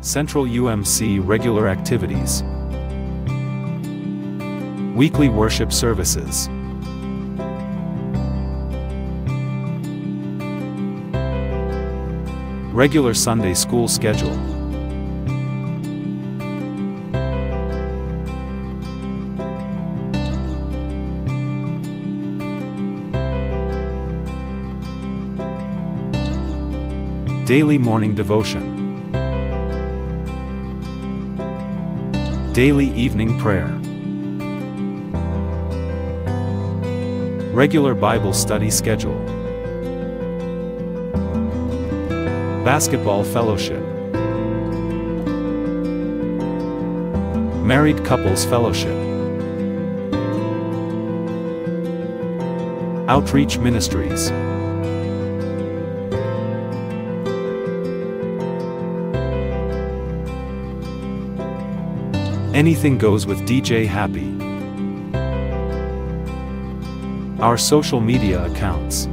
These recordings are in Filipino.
Central UMC regular activities. Weekly worship services. Regular Sunday school schedule. Daily morning devotion. Daily evening prayer. Regular Bible study schedule. Basketball fellowship. Married couples fellowship. Outreach ministries. Anything goes with DJ Happy. Our social media accounts.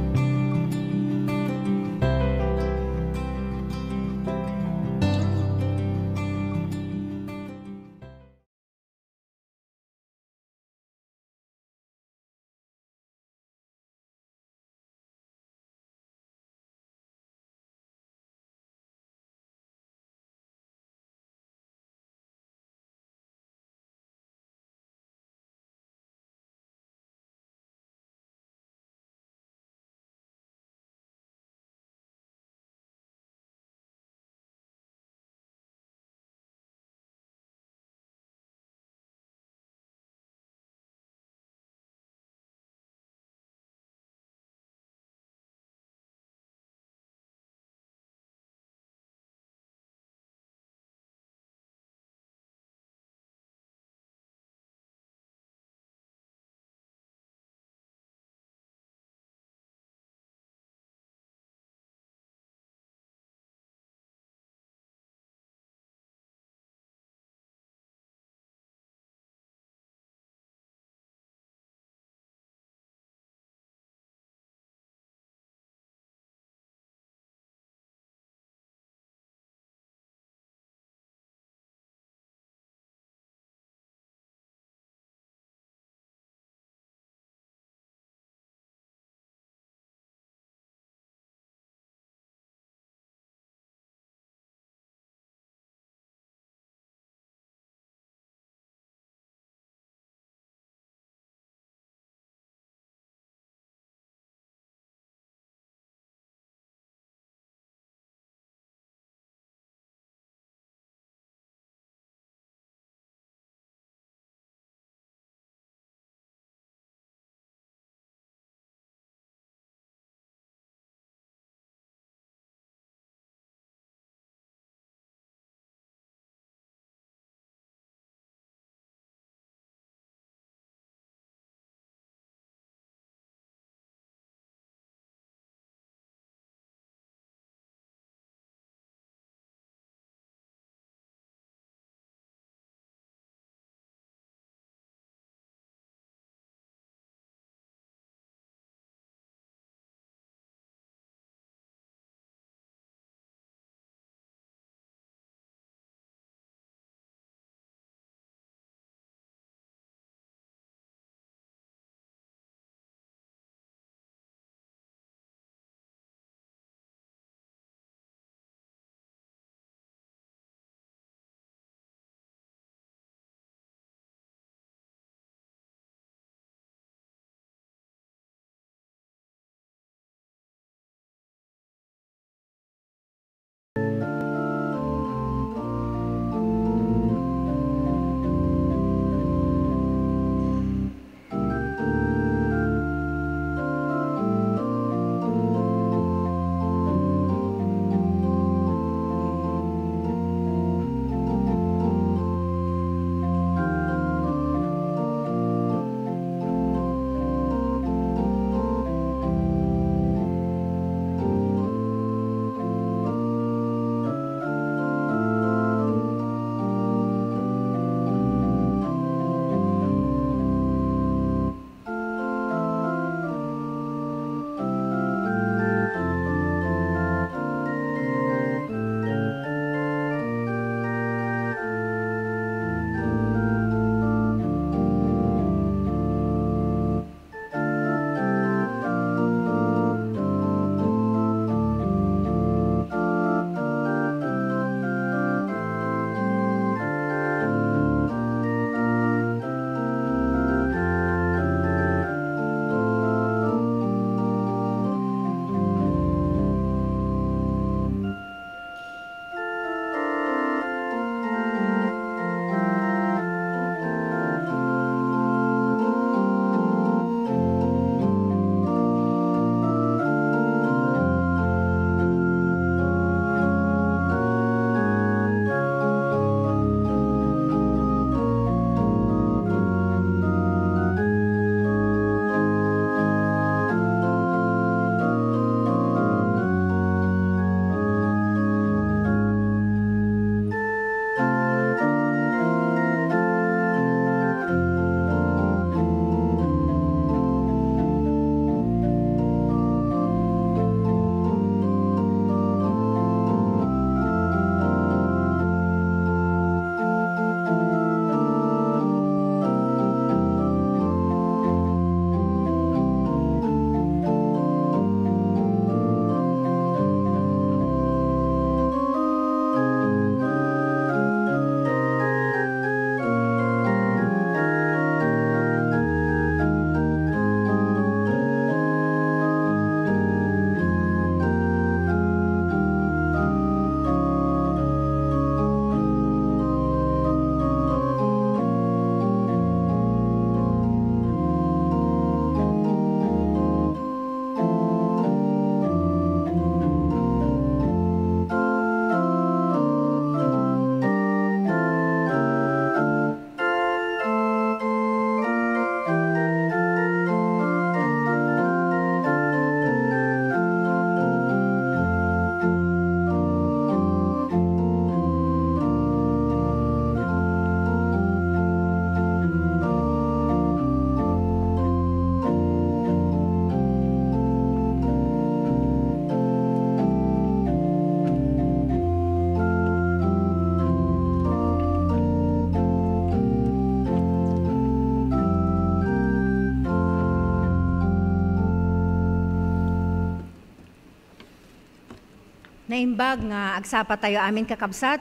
Naimbag nga agsapa tayo amin kakabsat,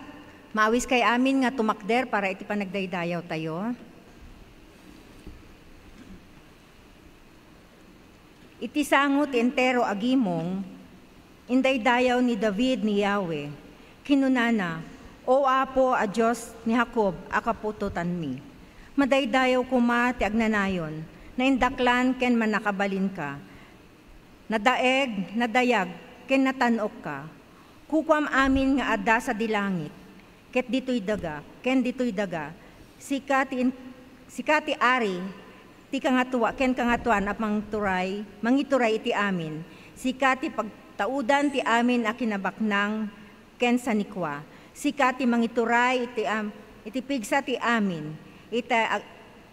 maawis kay amin nga tumakder para iti panagdaydayaw tayo. Iti sangot entero agimong, indaydayaw ni David ni Yahweh, kinunana, O Apo a Diyos ni Jacob, akapututan mi. Madaydayaw kuma ti agnanayon, na indaklan ken manakabalin ka. Nadaeg, nadayag, ken natanok ka. Kukwam amin nga adda sa dilangit, ket dito'y daga, ken dito'y daga. Sikati ari, ti kangatuwa, ken kangatuan at mangituray iti amin. Sikati pagtaudan ti amin a kinabaknang, ken sanikwa. Sikati mangituray iti pigsa ti amin.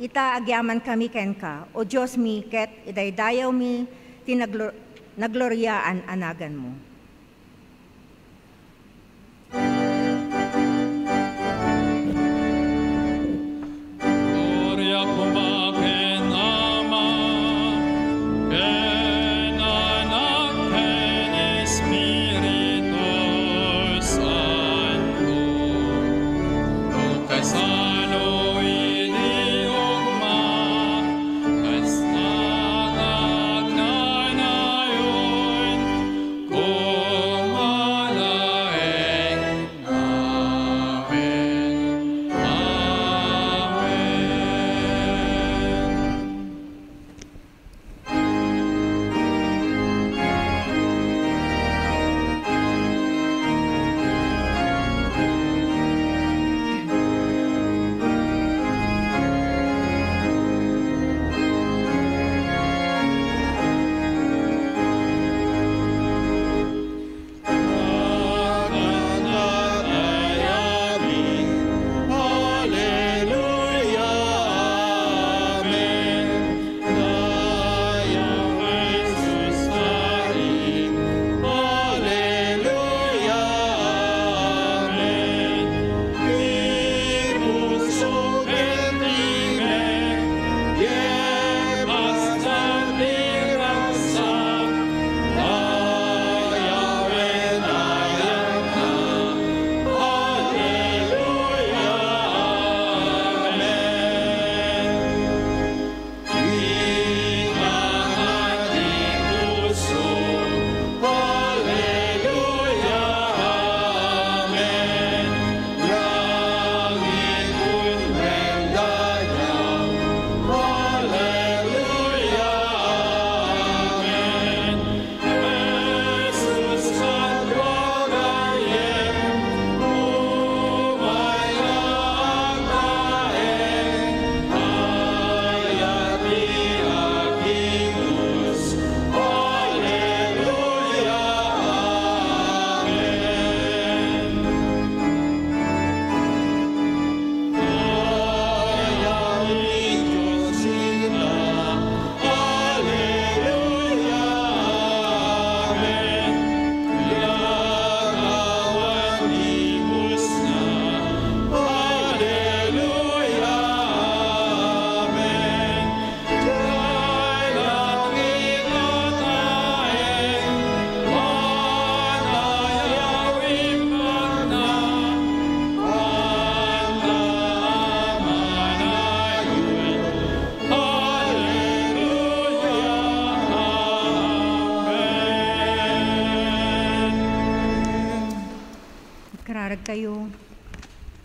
Ita agyaman kami ken ka, O Diyos mi, ket idaydayaw mi, tinagloryaan anagan mo. Kayo.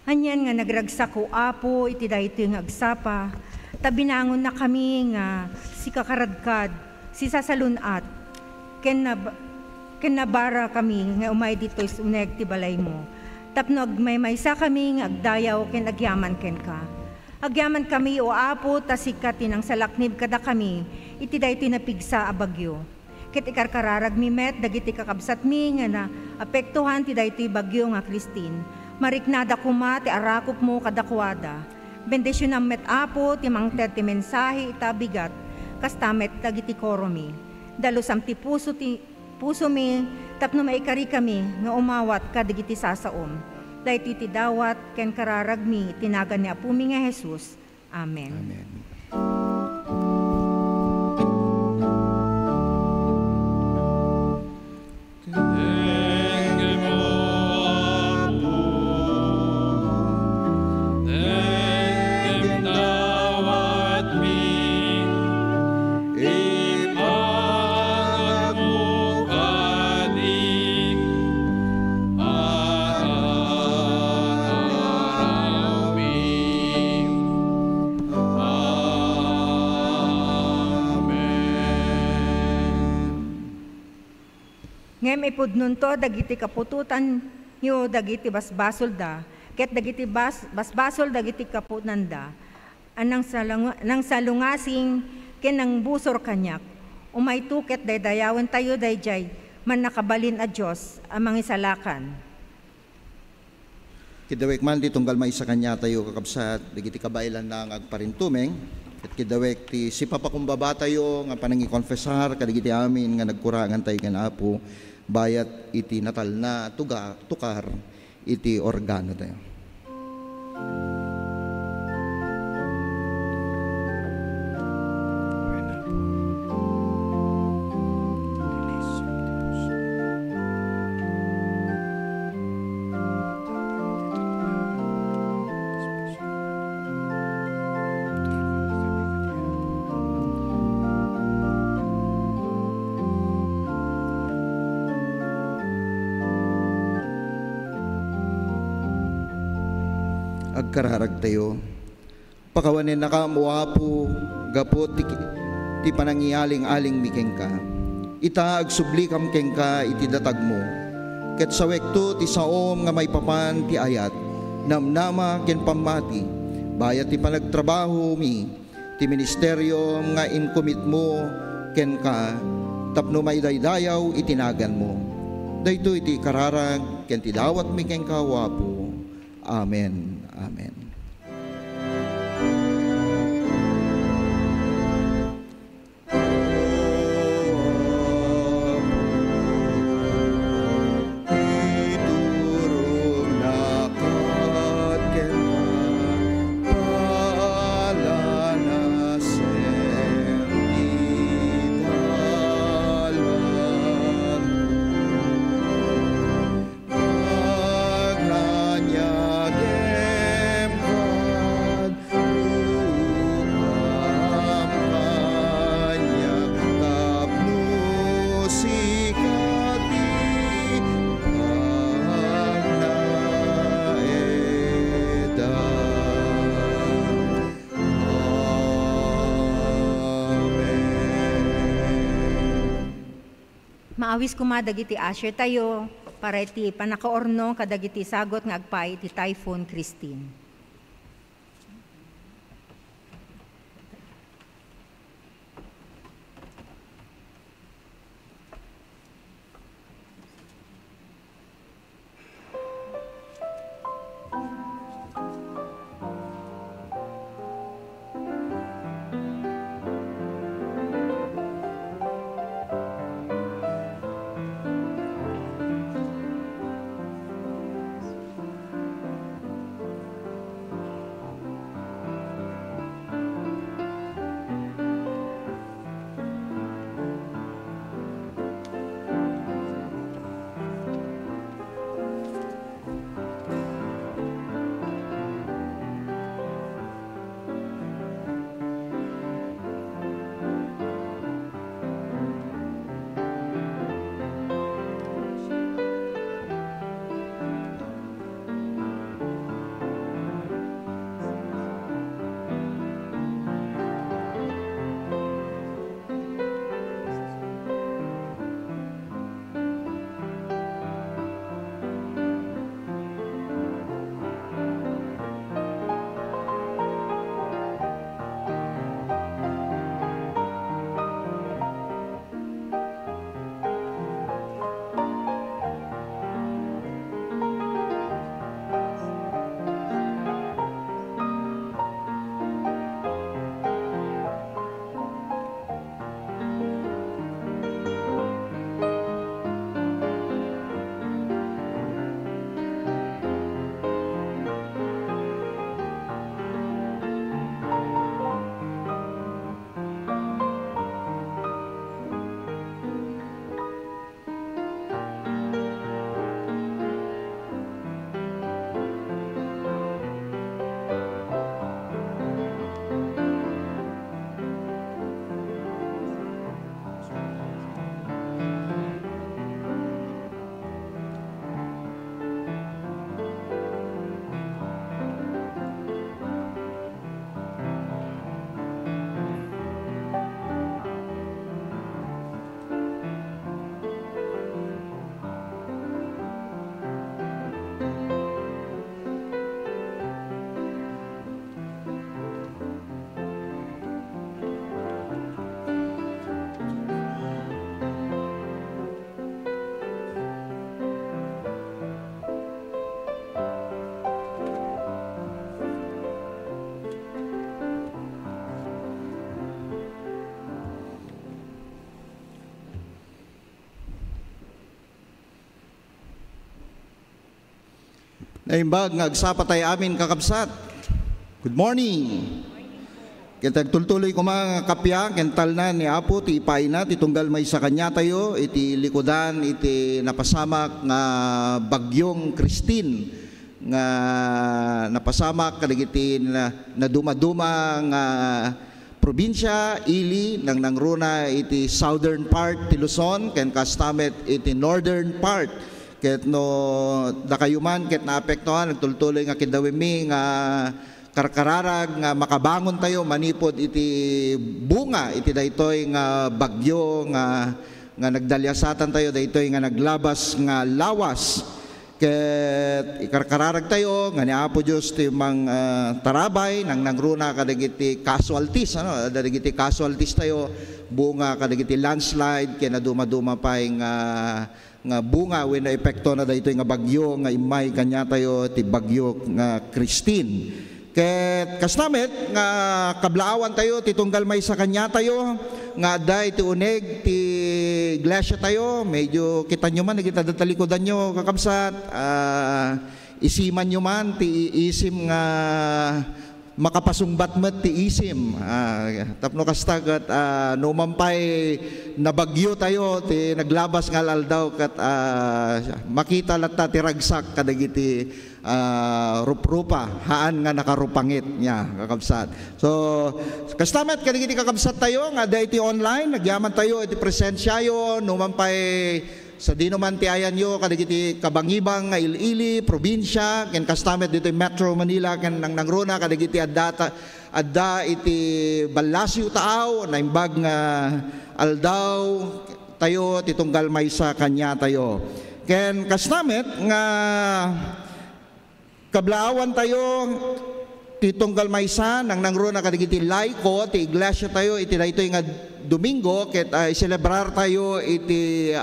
Hanyan nga nagragsak ko Apo, iti dayto yung agsapa, tabinangon na kami nga si kakaradkad, si sasalunat, ken nabara kami nga umay dito is uneg ti balay mo. Tapno agmaymaysa kami nga agdayaw ken agyaman ken ka. Agyaman kami o Apo, tasikat tinang salaknib kada kami, iti dayto napigsa a bagyo. Ket ikarkararag mi met, dagiti kakabsat mi nga na apektuhan ti daytoy bagyo nga Christine. Mariknada kuma ti arakop mo kadakwada. Bendisyon ang met Apo, ti mangted ti mensahe itabigat, kastamet dagiti koromi. Dalusam ti puso mi, tapno maikari kami nga umawat kadigiti sasaom. Daytoy ti dawat ken kararag mi, tinagan ni Apo mi nga Jesus. Amen. Amen. Ngem ipudnon to dagiti kapututan nyo dagiti basbasol da, ket dagiti basbasol dagiti kapunan da, anang salungasing ken nang busor kanyak, umaytuket daydayawan tayo dayjay, man nakabalin a Diyos amang isalakan. Kidawek man di tunggal may isa kanya tayo kakabsat, dagiti kabailan na ang agparintumeng, at kidawek ti si papakumbaba tayo nga panangi-konfesar, kadigiti amin nga nagkurangan tayo kanapo, bayat iti natal na tukar, iti organo tayo. Agkararag tayo. Pakawanin na ka, muwapo, gapot, ti panangialing-aling mikeng ka. Ita agsublikam keng ka, iti datag mo. Ket sa wekto, ti saom nga may papan, ti ayat, namnama ken pamati, bayat ti panagtrabaho mi, ti ministeryo nga inkumit mo, ken ka, tapno may daydayaw, itinagan mo. Dayto iti kararag, ken ti dawat mikeng ka, wapo. Amen. Amen. Maawis kumadagiti asher tayo, para iti panakaorno kadagiti sagot nga agpay iti Typhoon Christine. Naimbag nga agsapatay amin kakabsat. Good morning. Kita tultuloy ko mga kapya, kental na ni Apo, ti ipay na, ti tunggal may sa kanya tayo, iti likodan, iti napasamak nga bagyong Christine, nga napasamak kadagiti na dumaduma nga probinsya, ili, nang nangruna iti southern part ti Luzon, ken kastamet iti northern part. Ket no dakayuman ket naapektuhan nagtultuloy nga kidawimi nga karkararag nga makabangon tayo manipod iti bunga iti daytoy nga bagyo nga nagdalyasatan tayo daytoy nga naglabas nga lawas. Ket ikarkararag tayo nga ni Apo Dios ti mang tarabay nang nangruna kadagiti casualties kadagiti casualties tayo bunga kadagiti landslide ken naduma-duma pay nga bunga when na epekto na daytoy nga bagyo nga imay kanya tayo ti bagyo nga Christine. Ket kasnamet nga kablaawan tayo ti tunggal may sa kanya tayo nga adday ti uneg ti iglesia tayo medyo kita nyo man kita datalikodan nyo kakabsat isiman nyo man ti isim nga makapasungbat met ti isim tapno kastagat no mampay nabagyo tayo ti naglabas nga aldaw kat makita latta ti ragsak kadagiti ruprupa haan nga nakarupangit niya kakabsat. So kastamet kadagiti kakabsat tayo nga dahiti online nagyaman tayo iti presensyayo no mampay sa di naman ti ayan nyo kadagiti kabangibang nga ilili, probinsya, ken kastamet dito Metro Manila, ken nangruna kadagiti adda iti Balasyo taaw, naimbag nga aldaw tayo titunggal may sa kanya tayo. Ken kastamet nga kablaawan tayo titunggal may sa nangruna kadagiti laiko, ti iglesia tayo iti daytoy nga Domingo ket celebrar tayo iti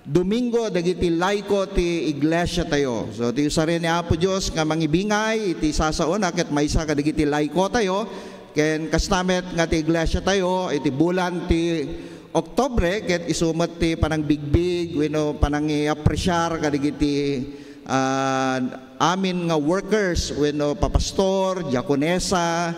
Domingo dagiti laiko ti iglesia tayo. So ti usaren ni Apo Dios nga mangibingay iti sasaon ket maysa kadagiti laiko tayo ken kastamet nga ti iglesia tayo iti bulan ti Oktubre ket isumet ti panangbigbig wenno panangiapresyar kadagiti amin nga workers wenno papastor, diakonesa,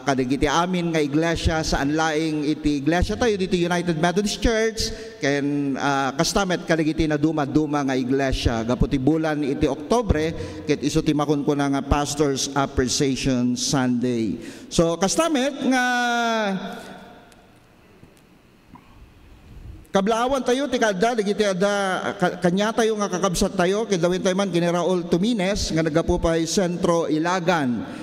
kadagiti amin nga iglesia saan laing iti iglesia tayo dito United Methodist Church ken kastamet kadagiti na duma-duma nga iglesia gaputi bulan iti Oktubre ket isu ti makunkuna nga Pastors Appreciation Sunday. So kastamet nga kablaawan tayo ti kada dagiti ada kanya tayo nga kakabsat tayo ket dawin tayo man kini Raul Tumines nga nagapu pay Sentro Ilagan.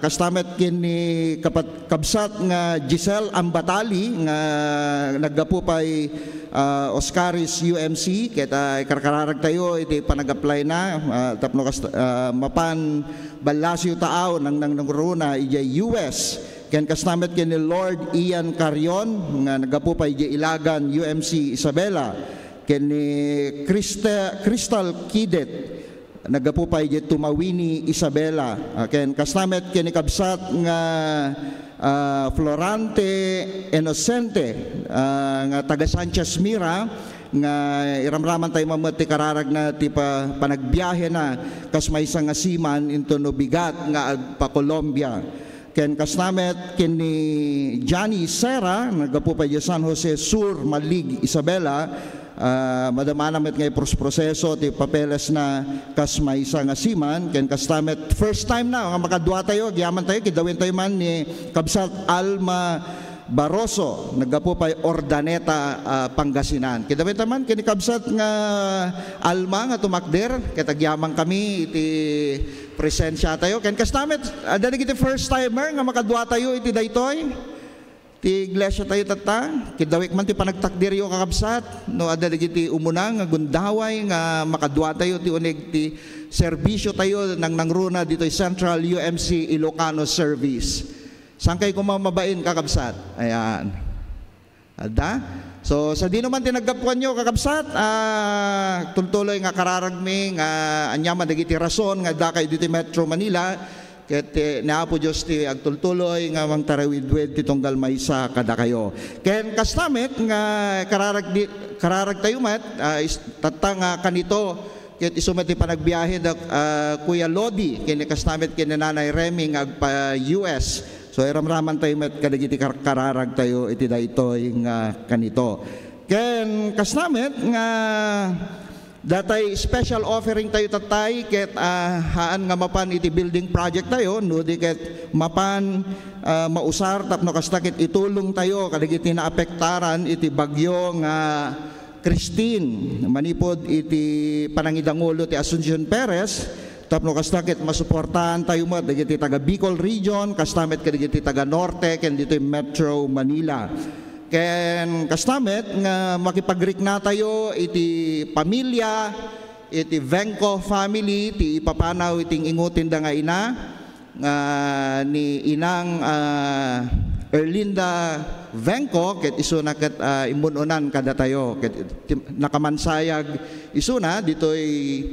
Kastamet kini kabsat nga Giselle Ambatali nga naggapu pay Oscaris UMC ket karkararag tayo iti panag-apply na tapno mapan Balasyo taaw nang nangruna iti US ken kastamet kini Lord Ian Carion nga naggapu pay iti Ilagan UMC Isabela ken ni Crystal Kidet nagapupay iti Tumawini Isabela ken kastamet ken kabsat nga Florante Inocente nga taga Sanchez Mira nga iramraman tayo mamati kararag na ti panagbiyahe na kas maysa nga siman into no bigat nga agpa Colombia ken kastamet ken ni Johnny Serra nagapupay iti San Jose Sur Malig Isabela madamanamet ngay proseso ti papeles na kas maysa nga siman ken kastamet first time na nga makadua tayo giyaman tayo kidawin tayo man ni kabsat Alma Barroso naggapu pay Ordaneta Pangasinan kidawin tayo man kini kabsat nga Alma nga tumakder ket agyaman kami iti presensya tayo ken kastamet adda iti first timer nga makadua tayo iti daytoy ti iglesia tayo tata kidawik man ti panagtakdiryo kakabsat no adda dagiti umuna nga gundaway nga makadua tayo ti uneg ti serbisyo tayo nang nangruna dito Central UMC Ilocano Service saan kayo kumamabain kakabsat ayan adda so sa di naman tinaggapuan nyo kakabsat tultuloy nga kararagmi nga anyaman dagiti rason nga da kayo dito Metro Manila ket naapo Dios ti agtultuloy nga mang tarawid-wid ti tunggal maysa kada kayo. Ken kastamit nga kararag tayo met tatta nga kanito ket isumet ti panagbiyahe da Kuya Lodi ken kastamit ken Nanay Remy nga agpa US. So iramraman tayo met kadagiti kararag tayo iti daytoy nga kanito. Ken kastamit nga datay special offering tayo tatay ket haan nga mapan iti building project tayo no di ket mapan mausar tapno kasta ket itulong tayo kadagiti naapektaran iti bagyo nga Christine manipod iti panangidangulo ti Asuncion Perez tapno kasta ket masuportahan tayo met dagiti taga Bicol region kastamet kadagiti taga Norte ken dito Metro Manila. Ken kastamet nga makipag-rikna tayo iti pamilya, iti Venco family, ti ipapanaw iting ingutin da nga ina nga ni inang Erlinda Venco ket isuna ket imununan kada tayo ket nakamansayag isuna ditoy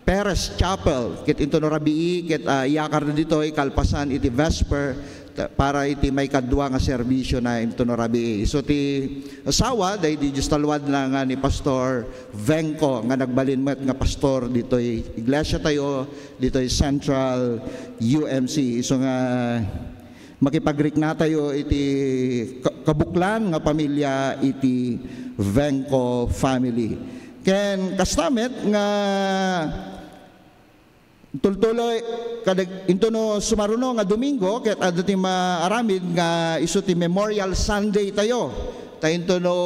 Perez Chapel ket into no rabii ket iyakar na ditoy kalpasan iti Vesper para iti may kadwa nga serbisyo na into no rabii. So ti asawa day di just talwad na nga ni Pastor Venco nga nagbalin met nga pastor ditoy iglesia tayo ditoy Central UMC. So nga makipag-rikna tayo iti kabuklan nga pamilya iti Venco family. Ken kastamet nga tultuloy kadag into no sumaruno nga Domingo ket adto ti maaramid nga isu ti Memorial Sunday tayo. Ta into no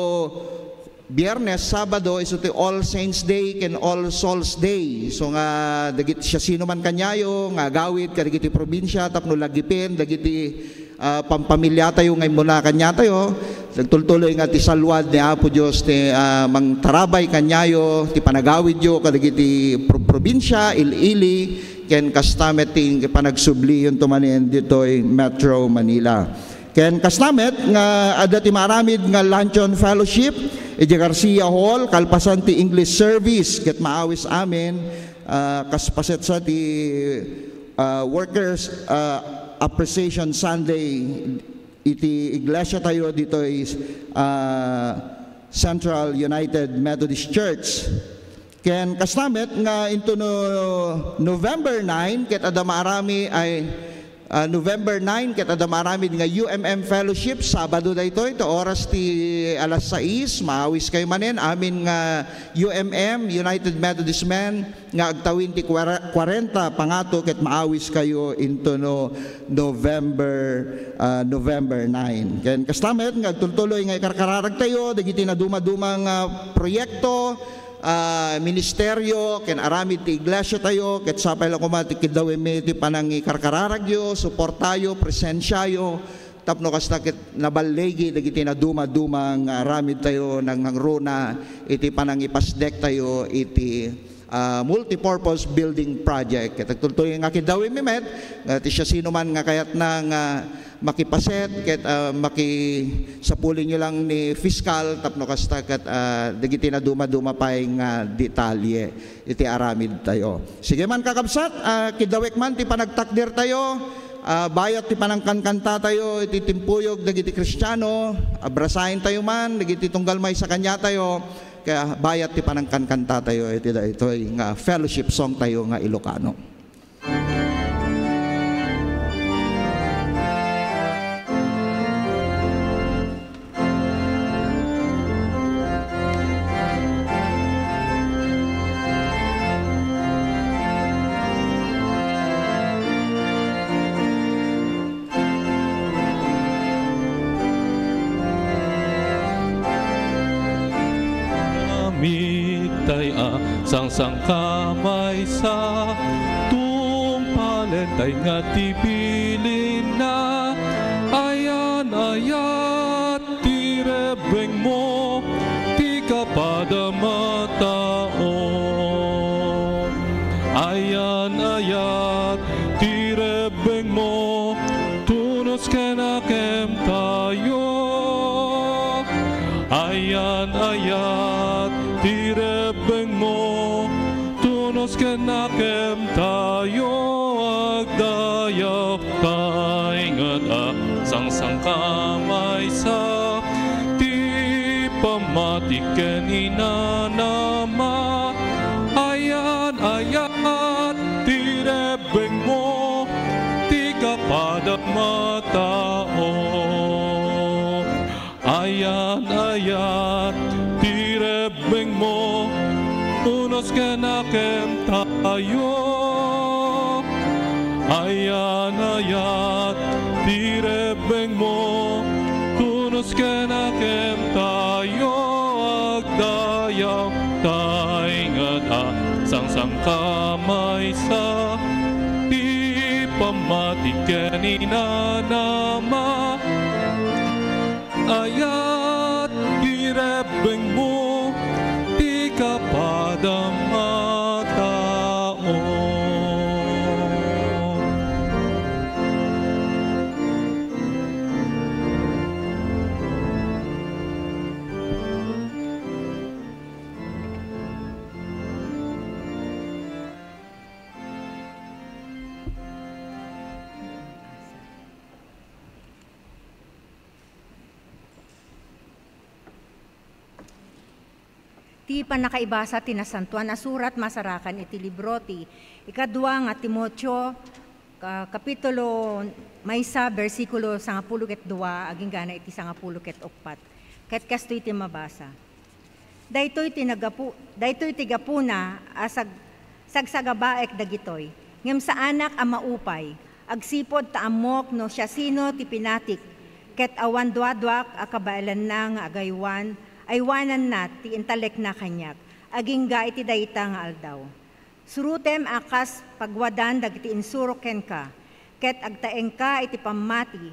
Biyernes, Sabado isu ti All Saints Day ken All Souls Day. So nga dagiti siya sino man kanyayo nga gawid kadagiti probinsya tapno lagipin dagiti pampamilya tayo ngay muna kanya tayo nagtultuloy nga ti salwad ni Apo Dios ti mangtarabay kanyayo ti panagawid yo kadagiti probinsya ilili ken kastamet ti panagsubli yon tumanen ditoy Metro Manila. Ken kastamet nga adda ti maramid nga luncheon fellowship iti Garcia Hall kalpasan ti English service ket maawis amin kaspaset sa ti workers Appreciation Sunday iti iglesia tayo dito is Central United Methodist Church. Ken kastamet nga into no November 9 ket adda maarami ay November 9 ket adda maramid nga UMM Fellowship Sabado daytoy to oras ti alas 6 maawis kayo manen amin nga UMM United Methodist Men nga agtawin ti 40 pangato ket maawis kayo into no November 9. Ken kastamet nga agtultuloy nga ikarkararag tayo dagiti na dumadumang proyekto ministeryo ken aramid ti iglesia tayo ket sapay lang kumati kidaw ti panangi karkararagyo suportayo presensyayo tapno kasta ket naballegi dagiti na dumadumang aramid tayo nang runa iti panangi pasdek tayo iti multipurpose building project ket agtultuloy nga kidaw met ti siya sino man nga kayat na nga makipaset ket makisapulin nyo lang ni fiscal tapno kasta ket dagiti na duma-duma pay nga detalye iti aramid tayo. Sige man kakabsat kidawek man ti panagtakder tayo bayat ti panangkankanta tayo iti timpuyog dagiti Kristiyano abrasahin tayo man dagiti tunggal may sa kanya tayo kaya bayat ti panangkankanta tayo iti daytoy nga fellowship song tayo nga Ilocano. Sang kamay sa tumpalentay nga tipilin na ayan ayat tirebeng mo ti kapadamatao ayan ayat tirebeng mo tunos kenakem tayo ayan ayat tirebeng mo kenakem tayo agdayaw taingat sang kamay sa ti pamatiken inanama ayan ayat ti rebeng mo ti kapadang matao ayan ayat ti rebeng mo unos kenakem tayo ayan ayat ti rebeng mo tunos kenakem tayo agdayaw taingat sang kamay sa ti pamatiken inanama ayat ti rebeng mo ti kapadang matao. Ti panakaibasa ti nasantuan asurat masarakan iti libro ti ikadua nga Timoteo kapitulo maysa bersikulo 12 aging gana iti 14. Ket kasto iti mabasa. Daytoy ti gapuna sagsagabaek dagitoy. Ngem sa anak a maupay agsipod ta amok no siya sino ti pinatik ket awan duadwak a kabailan na nga agaywan aywanan na ti intalek na kanyak, aging ga iti dayta nga aldaw. Surutem akas pagwadan dagiti insuro ken ka, ket agtaeng ka iti pamati,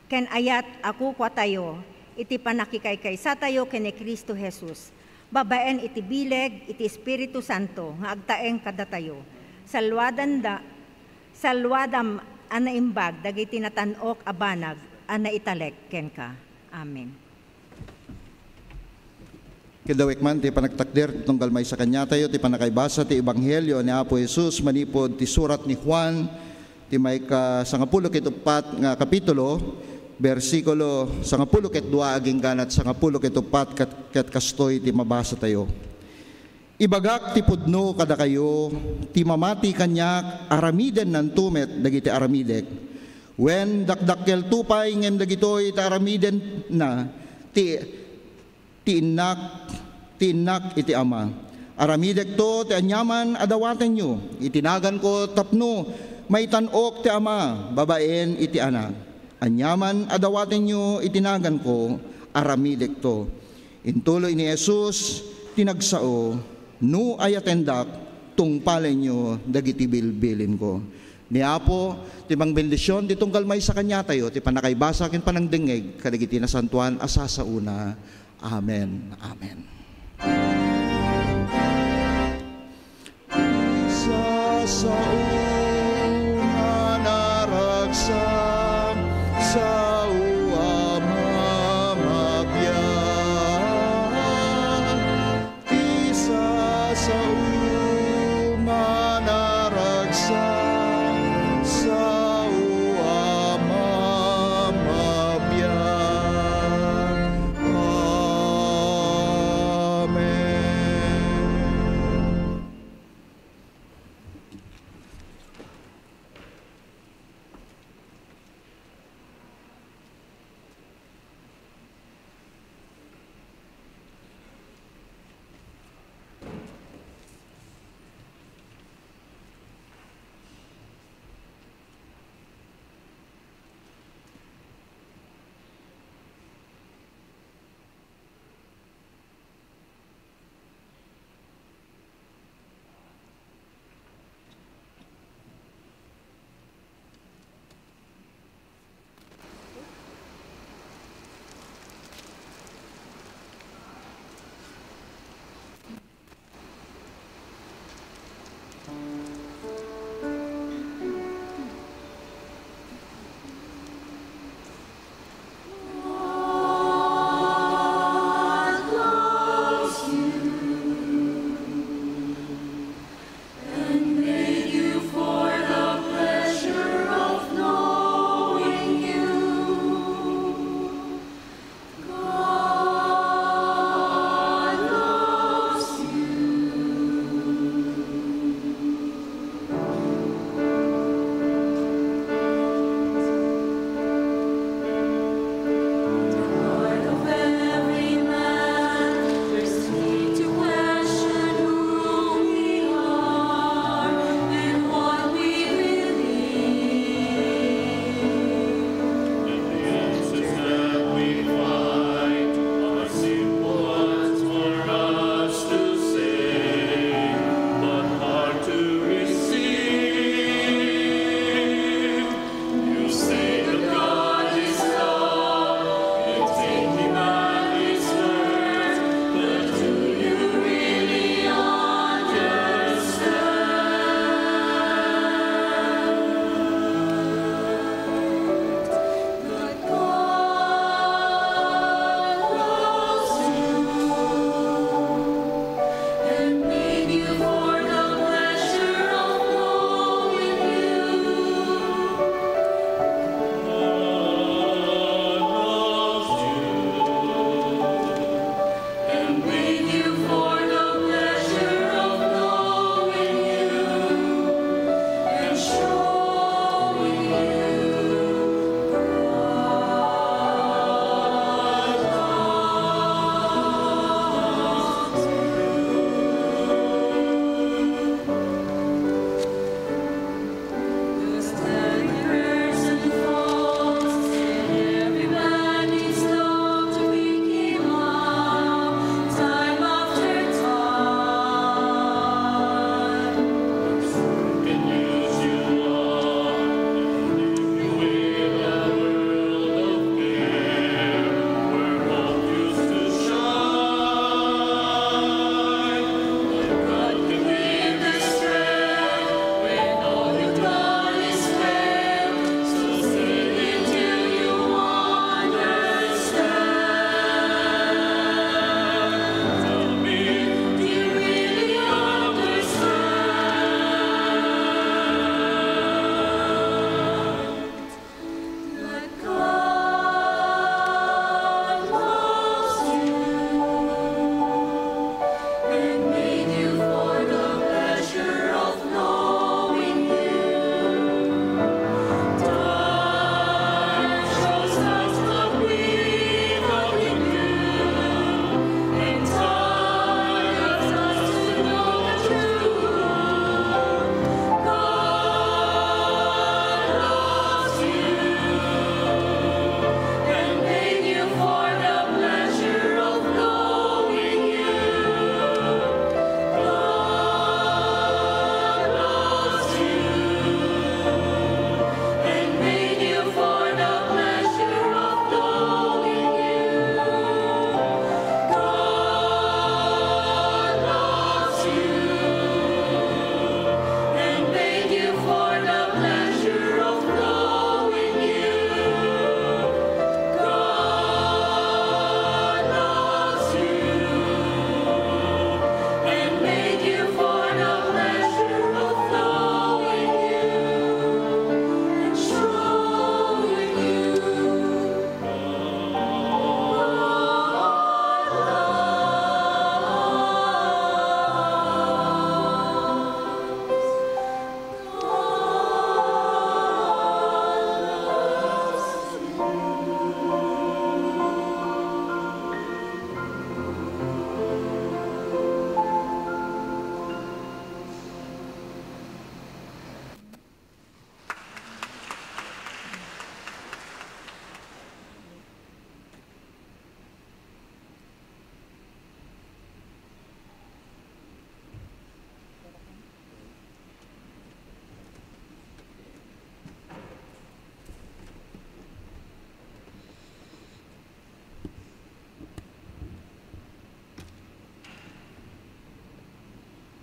ken ayat ako kwa tayo, iti panakikaykay sa tayo ken ni Kristo Jesus. Babaen iti bileg, iti Espiritu Santo, nga agtaeng kada tayo. Salwadam anaimbag, dagiti natanok abanag, anaitalek ken ka. Amen. Kidawek man ti panagtakder tunggal may sa kanya tayo ti panakaibasa ti Ebanghelyo ni Apo Jesus manipod ti surat ni Juan ti may ka 14 nga kapitulo bersikulo 12 aging ganat 14 ket kastoy ti mabasa tayo. Ibagak ti pudno kada kayo ti mamati kanyak aramiden nan tumet dagiti aramidek wen dakdakkel tupay ngem dagitoy ti aramiden na tiinak iti ama. Aramidek to ti anyaman adawaten nyo. Itinagan ko tapno may tanok ti ama babaen iti anak. Anyaman adawaten nyo itinagan ko aramidek to. Intuloy ni Jesus tinagsao no ayatendak tungpalen nyo dagiti bilbilin ko. Ni Apo, ti mang bendisyon, ti tunggal may sa kanya tayo, ti panakaibasa ken panangdengeg, kadagiti nasantuan, asa sa una. Amen. Amen. Sa una naragsak sa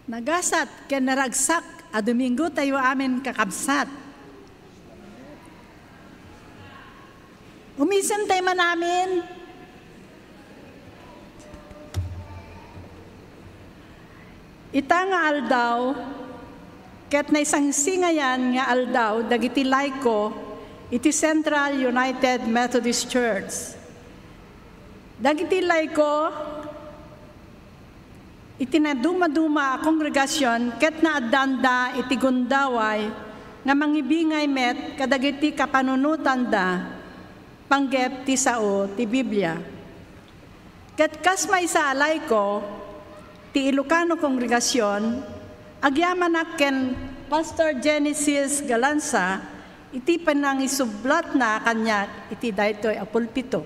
Nagasat ken naragsak a Domingo tayo amin kakabsat. Umisan tayo man namin. Ita nga aldaw, ket na isang singayan nga aldaw, dagiti laiko, iti Central United Methodist Church. Dagiti laiko, iti na duma-duma kongregasyon, ket na addanda iti gundaway, nga mangibingay met, kadagiti kapanunutan da, panggep ti sao ti Biblia. Ket kas may sa alay ko, ti Ilocano kongregasyon, agyaman ken Pastor Genesis Galanza, iti panang isublat na kanya, iti daytoy a pulpito.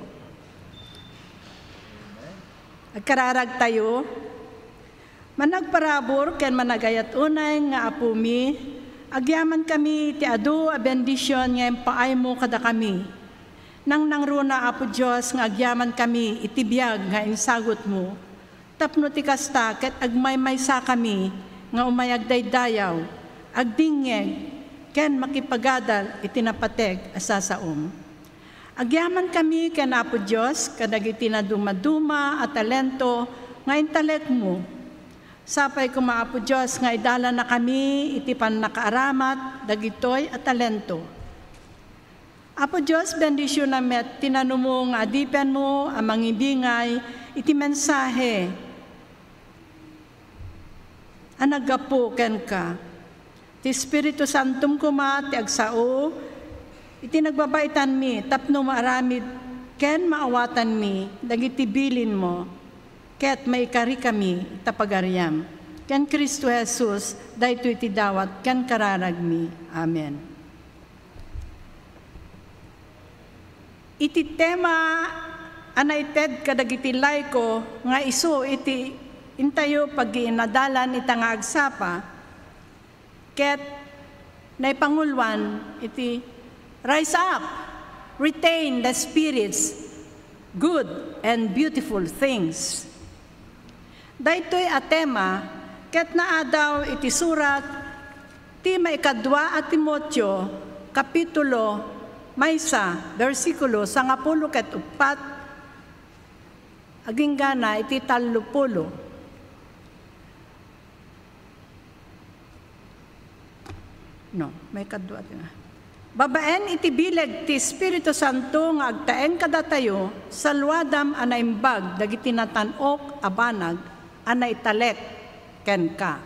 Agkararag tayo, managparabor ken managayat unay nga apumi, agyaman kami ti adu a bendisyon nga impaay mo kada kami. Nang nangruna apo Diyos nga agyaman kami itibiyag nga insagot mo. Tapno ti kasta ket agmaymaysa kami nga umayag daydayaw, agdingeg ken makipagadal itinapateg asasaom. Agyaman kami ken apo Dios kadagiti na dumaduma at talento nga intalek mo. Sapay ko maapo Dios nga idala na kami iti pannakaaramat dagitoy at talento. Apo Dios bendisyon na met tinanumo nga adipen mo ang mangibingay iti mensahe anagapo ken ka. Ti Espiritu Santum kuma ti agsao, iti nagbabaitan mi, tapno maaramid, ken maawatan mi, dagiti bilin mo, ket maikari kami, tapagaryam. Ken Kristo Jesus, dayto iti dawat, ken kararag mi. Amen. Iti tema, anaited kadagiti laiko, nga isu iti intayo pag-iinadalan ita nga agsapa, ket naipangulwan iti rise up, retain the Spirit's good and beautiful things. Daytoy a tema, ket naadaw iti surat ti maikadwa at Timoteo, kapitulo maysa, versikulo 10 ket 4, aging gana iti 30. No, may kadwa na. Babaen iti bileg ti Espiritu Santo nga agtaeng kadatayo sa luadam anaimbag dagiti natanok abanag anaitalek ken ka.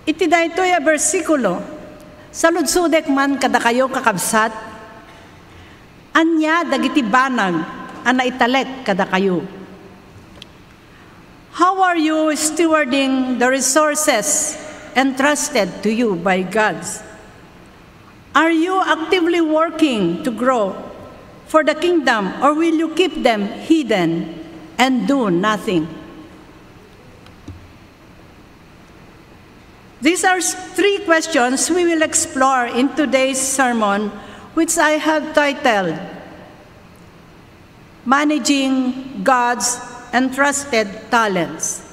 Iti daytoy a bersikulo saludsudek man kada kayo kakabsat anya dagiti banag anaitalek kada kayo. How are you stewarding the resources entrusted to you by God? Are you actively working to grow for the kingdom, or will you keep them hidden and do nothing? These are 3 questions we will explore in today's sermon, which I have titled, Managing God's Entrusted Talents,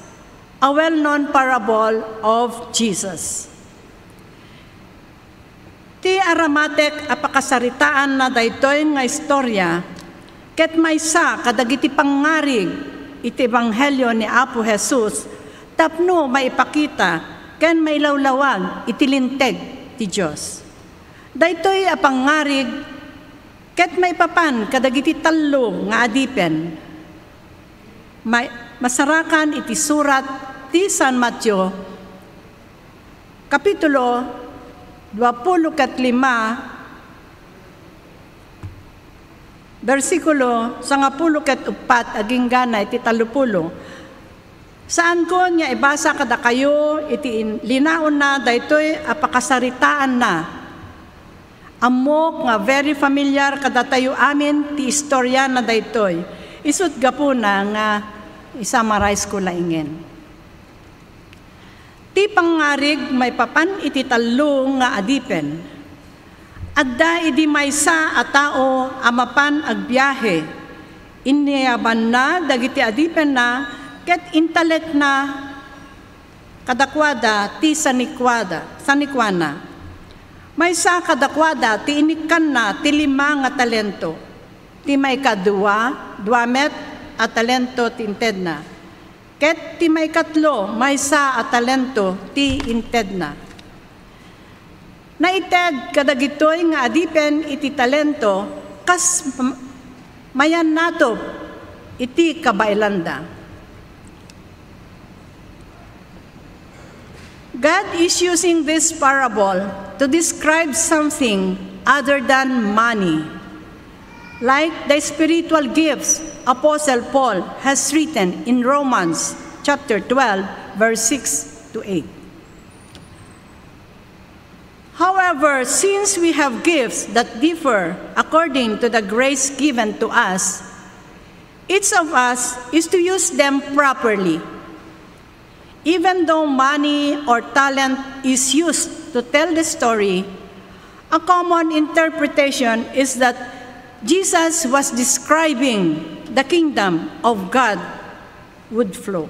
a well-known parable of Jesus. Ti aramatek apakasaritaan na daytoy nga istorya, ket maysa kadagiti pangarig iti ebanghelyo ni Apo Jesus, tapno maipakita ken mailawlawag iti linteg ti Dios. Daytoy a pangarig ket maipapan kadagiti 3 nga adipen. Masarakan iti surat ti San Mateo, kapitulo 25, versikulo 10 aging gana iti 30. Saan ko niya ibasa kada kayo iti linaon na daytoy apakasaritaan na. Amok nga very familiar kada tayo amin ti istorya na daytoy. Isut gapuna nga i-summarize ko laingen. Ti pangarig may papan iti 3 nga adipen. Adda idi maysa a tao amapan agbiyahe. Iniyaban na dagiti adipen na ket intelek na kadakwada ti sanikwana. Maysa kadakwada ti inikan na ti 5 nga talento. Ti maikadua, 2 a talento ti inted na. Ket ti maikatlo, maysa a talento ti inted na. Naited kadagitoy nga adipen iti talento kas mayan nato iti kabailanda. God is using this parable to describe something other than money. Like the spiritual gifts Apostle Paul has written in Romans chapter 12, verse 6 to 8. However, since we have gifts that differ according to the grace given to us, each of us is to use them properly. Even though money or talent is used to tell the story, a common interpretation is that Jesus was describing the kingdom of God would flow.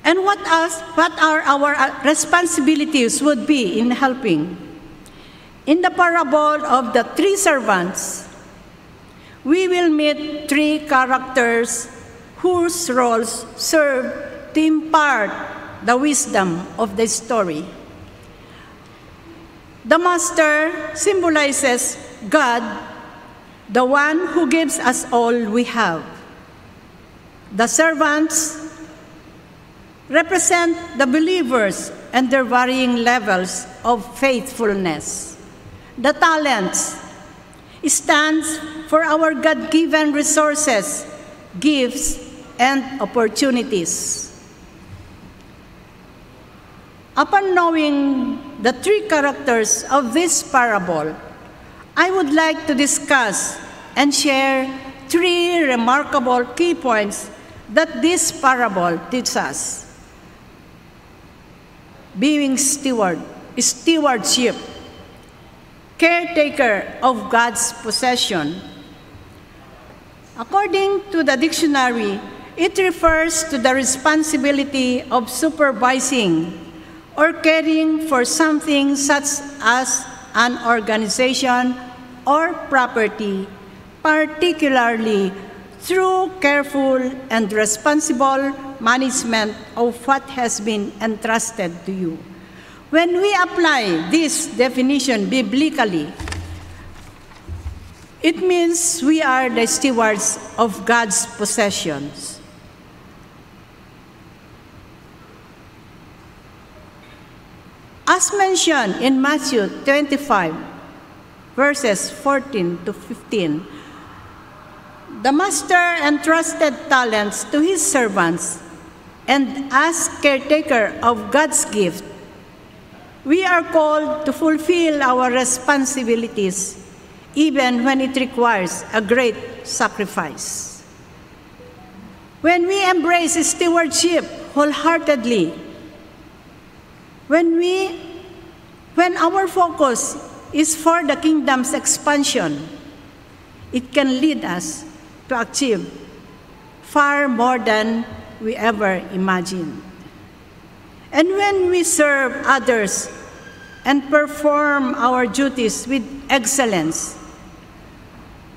And what are our responsibilities would be in helping? In the parable of the 3 servants, we will meet 3 characters whose roles serve to impart the wisdom of the story. The master symbolizes God, the one who gives us all we have. The servants represent the believers and their varying levels of faithfulness. The talents stands for our God-given resources, gifts, and opportunities. Upon knowing the 3 characters of this parable, I would like to discuss and share 3 remarkable key points that this parable teaches us. Being stewardship, caretaker of God's possession. According to the dictionary, it refers to the responsibility of supervising or caring for something such as an organization or property, particularly through careful and responsible management of what has been entrusted to you. When we apply this definition biblically, it means we are the stewards of God's possessions. As mentioned in Matthew 25, verses 14 to 15, the master entrusted talents to his servants, and as caretaker of God's gift, we are called to fulfill our responsibilities even when it requires a great sacrifice. When we embrace stewardship wholeheartedly, when our focus is for the kingdom's expansion, it can lead us to achieve far more than we ever imagined. And when we serve others and perform our duties with excellence,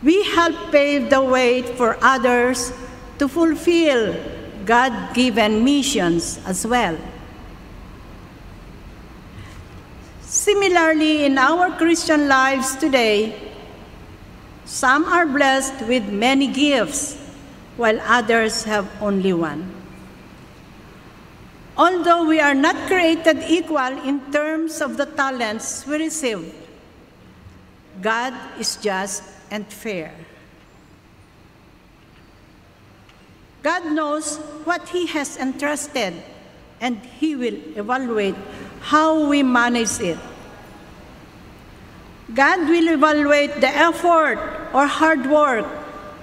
we help pave the way for others to fulfill God-given missions as well. Similarly, in our Christian lives today, some are blessed with many gifts, while others have only one. Although we are not created equal in terms of the talents we receive, God is just and fair. God knows what He has entrusted, and He will evaluate how we manage it. God will evaluate the effort or hard work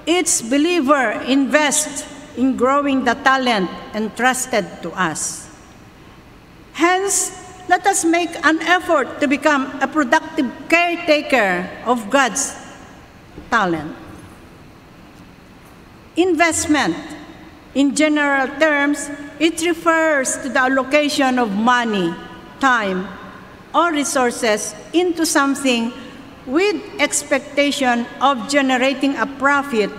each believer invests in growing the talent entrusted to us. Hence, let us make an effort to become a productive caretaker of God's talent. Investment, in general terms, it refers to the allocation of money, time, or resources into something with expectation of generating a profit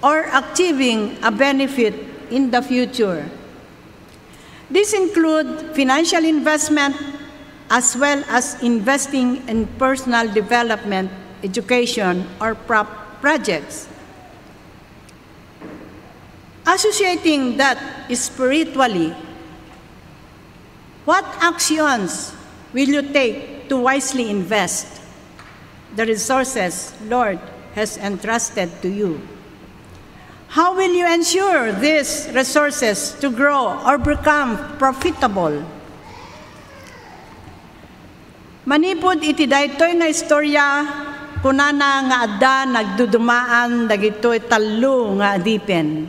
or achieving a benefit in the future. These include financial investment as well as investing in personal development, education, or projects. Associating that spiritually, what actions will you take to wisely invest the resources Lord has entrusted to you? How will you ensure these resources to grow or become profitable? Manipod iti daytoy nga istorya kunana nga adda nagdudumaan dagitoy tallo nga adipen.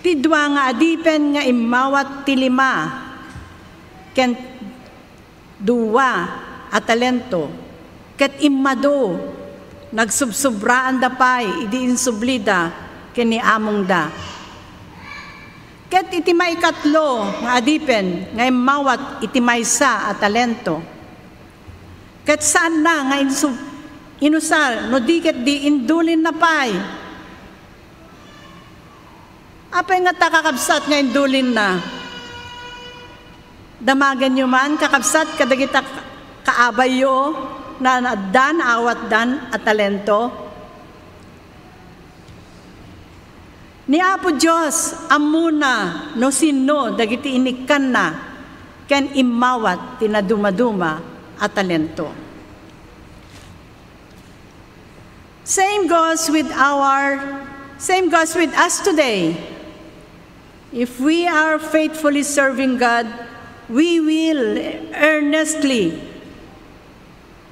Tidwa nga adipen nga imawat ti 5 ken 2 a talento ket immado nagsubsubraan da pay idi insublida ken ni among da. Ket iti maikatlo nga adipen nga imawat iti maysa a talento. Ket saan na nga inusar no diket di indulin na pay. Apay nga takakabsat nga indulin na. Damagan nyo man kakabsat kadagita kaabayo na dan awat dan at talento. Ni Apo Diyos amuna no sino dagiti inikan na ken imawat tinaduma-duma at talento. Same goes with us today. If we are faithfully serving God, we will earnestly,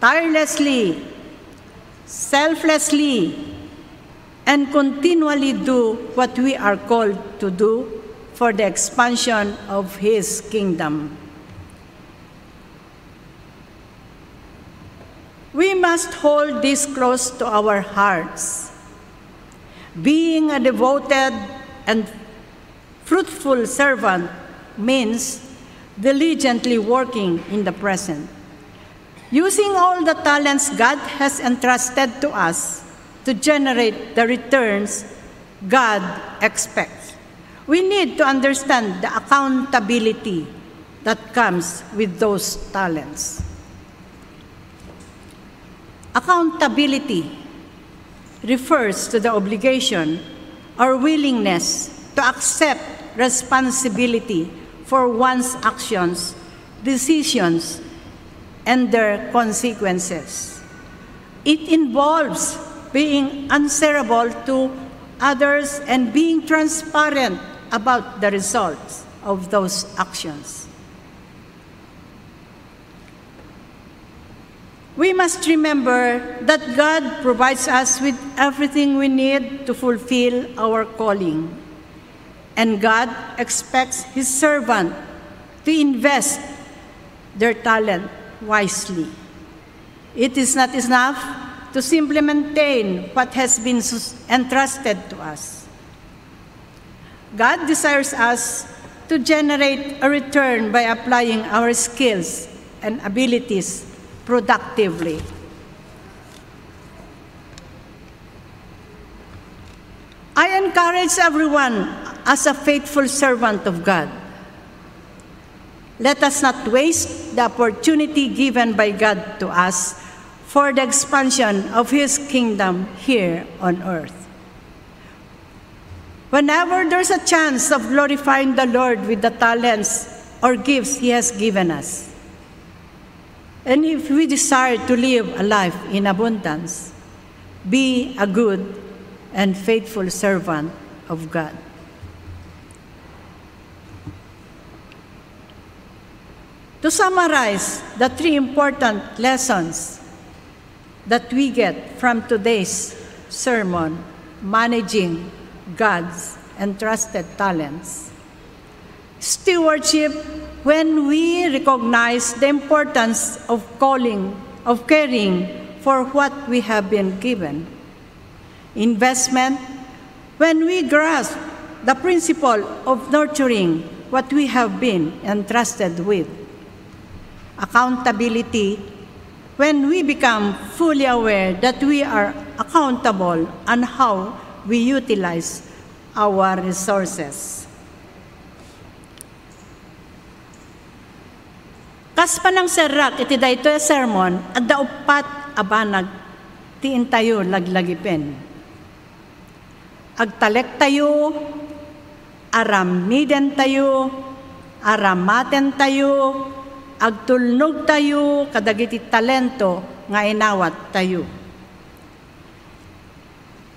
tirelessly, selflessly, and continually do what we are called to do for the expansion of His kingdom. We must hold this close to our hearts. Being a devoted and fruitful servant means diligently working in the present, using all the talents God has entrusted to us to generate the returns God expects. We need to understand the accountability that comes with those talents. Accountability refers to the obligation or willingness to accept responsibility for one's actions, decisions, and their consequences. It involves being answerable to others and being transparent about the results of those actions. We must remember that God provides us with everything we need to fulfill our calling. And God expects His servant to invest their talent wisely. It is not enough to simply maintain what has been entrusted to us. God desires us to generate a return by applying our skills and abilities productively. I encourage everyone as a faithful servant of God. Let us not waste the opportunity given by God to us for the expansion of His kingdom here on earth. Whenever there's a chance of glorifying the Lord with the talents or gifts He has given us, and if we desire to live a life in abundance, be a good and faithful servant of God. To summarize the 3 important lessons that we get from today's sermon, managing God's entrusted talents. Stewardship, when we recognize the importance of caring for what we have been given. investment when we grasp the principle of nurturing what we have been entrusted with. Accountability when we become fully aware that we are accountable on how we utilize our resources. Kas panang serak iti dayto a sermon at daupat abanag tiin tayo laglagipen. Agtalek tayo, aramiden tayo, aramaten tayo, agtulnog tayo, kadagiti talento nga inawat tayo.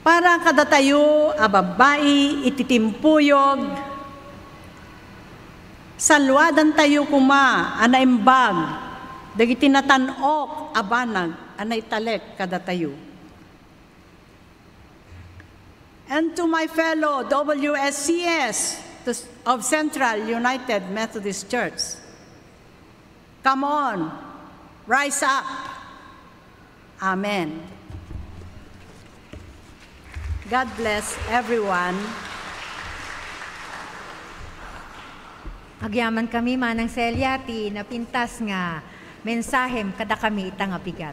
Para kada tayo, ababai, ititimpuyog, salwadan tayo kuma, anaimbag, dagiti natanok, abanag, anay talek kada tayo. And to my fellow WSCS of Central United Methodist Church, come on, rise up. Amen. God bless everyone. Agyaman kami manang selyati na pintas nga mensahem kada kami itang apigat.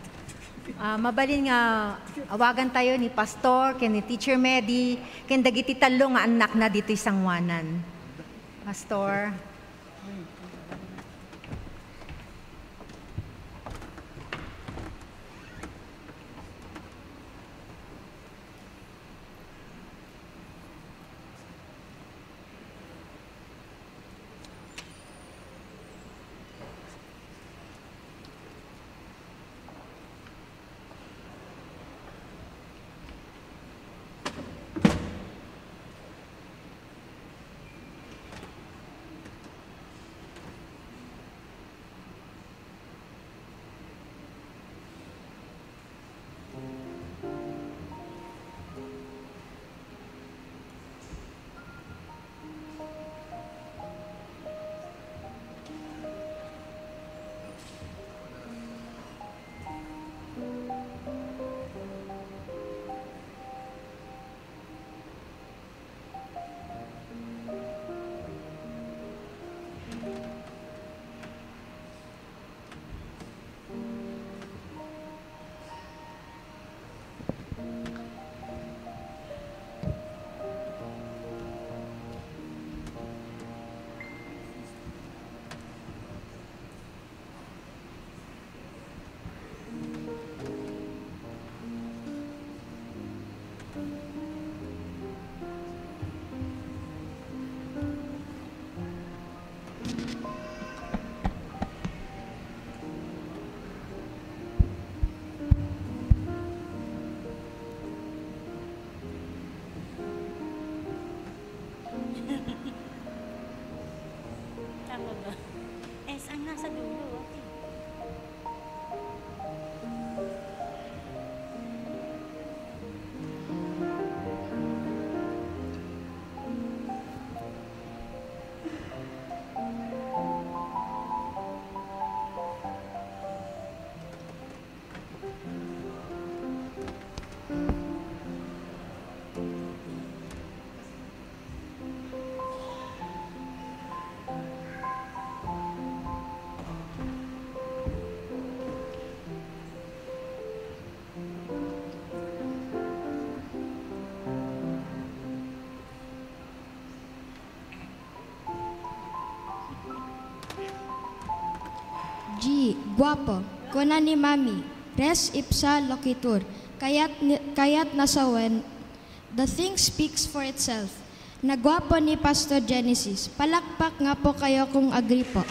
Mabalin nga awagan tayo ni Pastor, ken ni Teacher Medi, ken dagiti talo nga anak na dito sangwanan. Pastor. Ang nasa dulo. Guwapo, kuna ni Mami, res ipsa loquitur, kayat nasawen, the thing speaks for itself. Nagwapo ni Pastor Genesis, palakpak nga po kayo kung agree po.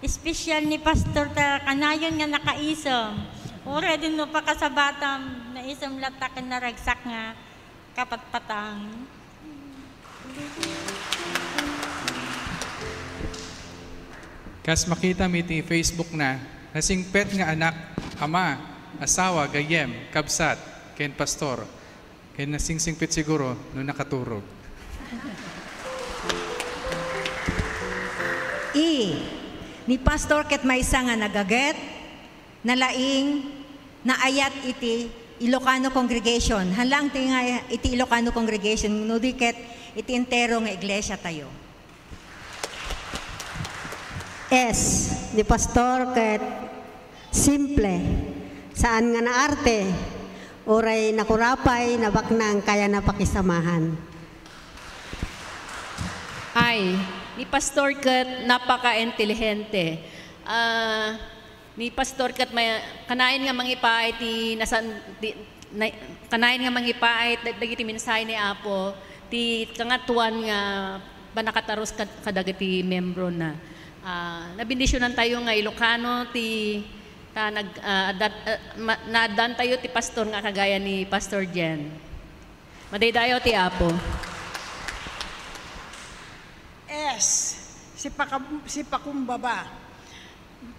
Espesyal ni Pastor ta kanayon nga nakaisom. Ora din no pa kasabatam na isam latakan na ragsak nga kapatpatang. Kas makita mi ti Facebook na nasingpet nga anak, ama, asawa, gayem, kabsat, ken pastor. Ken nasingsingpit siguro no nakaturog. Ni Pastor ket maysa nga nagaget, nalaing, naayat iti Ilocano congregation. Halang ti nga iti Ilocano congregation, nudi ket iti entero nga iglesia tayo. Ni Pastor ket simple, saan nga naarte, oray nakurapay, nabaknang kaya napakisamahan. Ni Pastor ket napaka-intelihente. Ni Pastor ket kanain nga mangipaay ti kanain nga mangipaay dagiti mensahe ni Apo ti kangatuan nga banakataros kadagiti membro na. Nabindisyonan tayo nga Ilocano ti naadan tayo ti pastor nga kagaya ni Pastor Jen. Madaydayo ti Apo. Si Pakumbaba.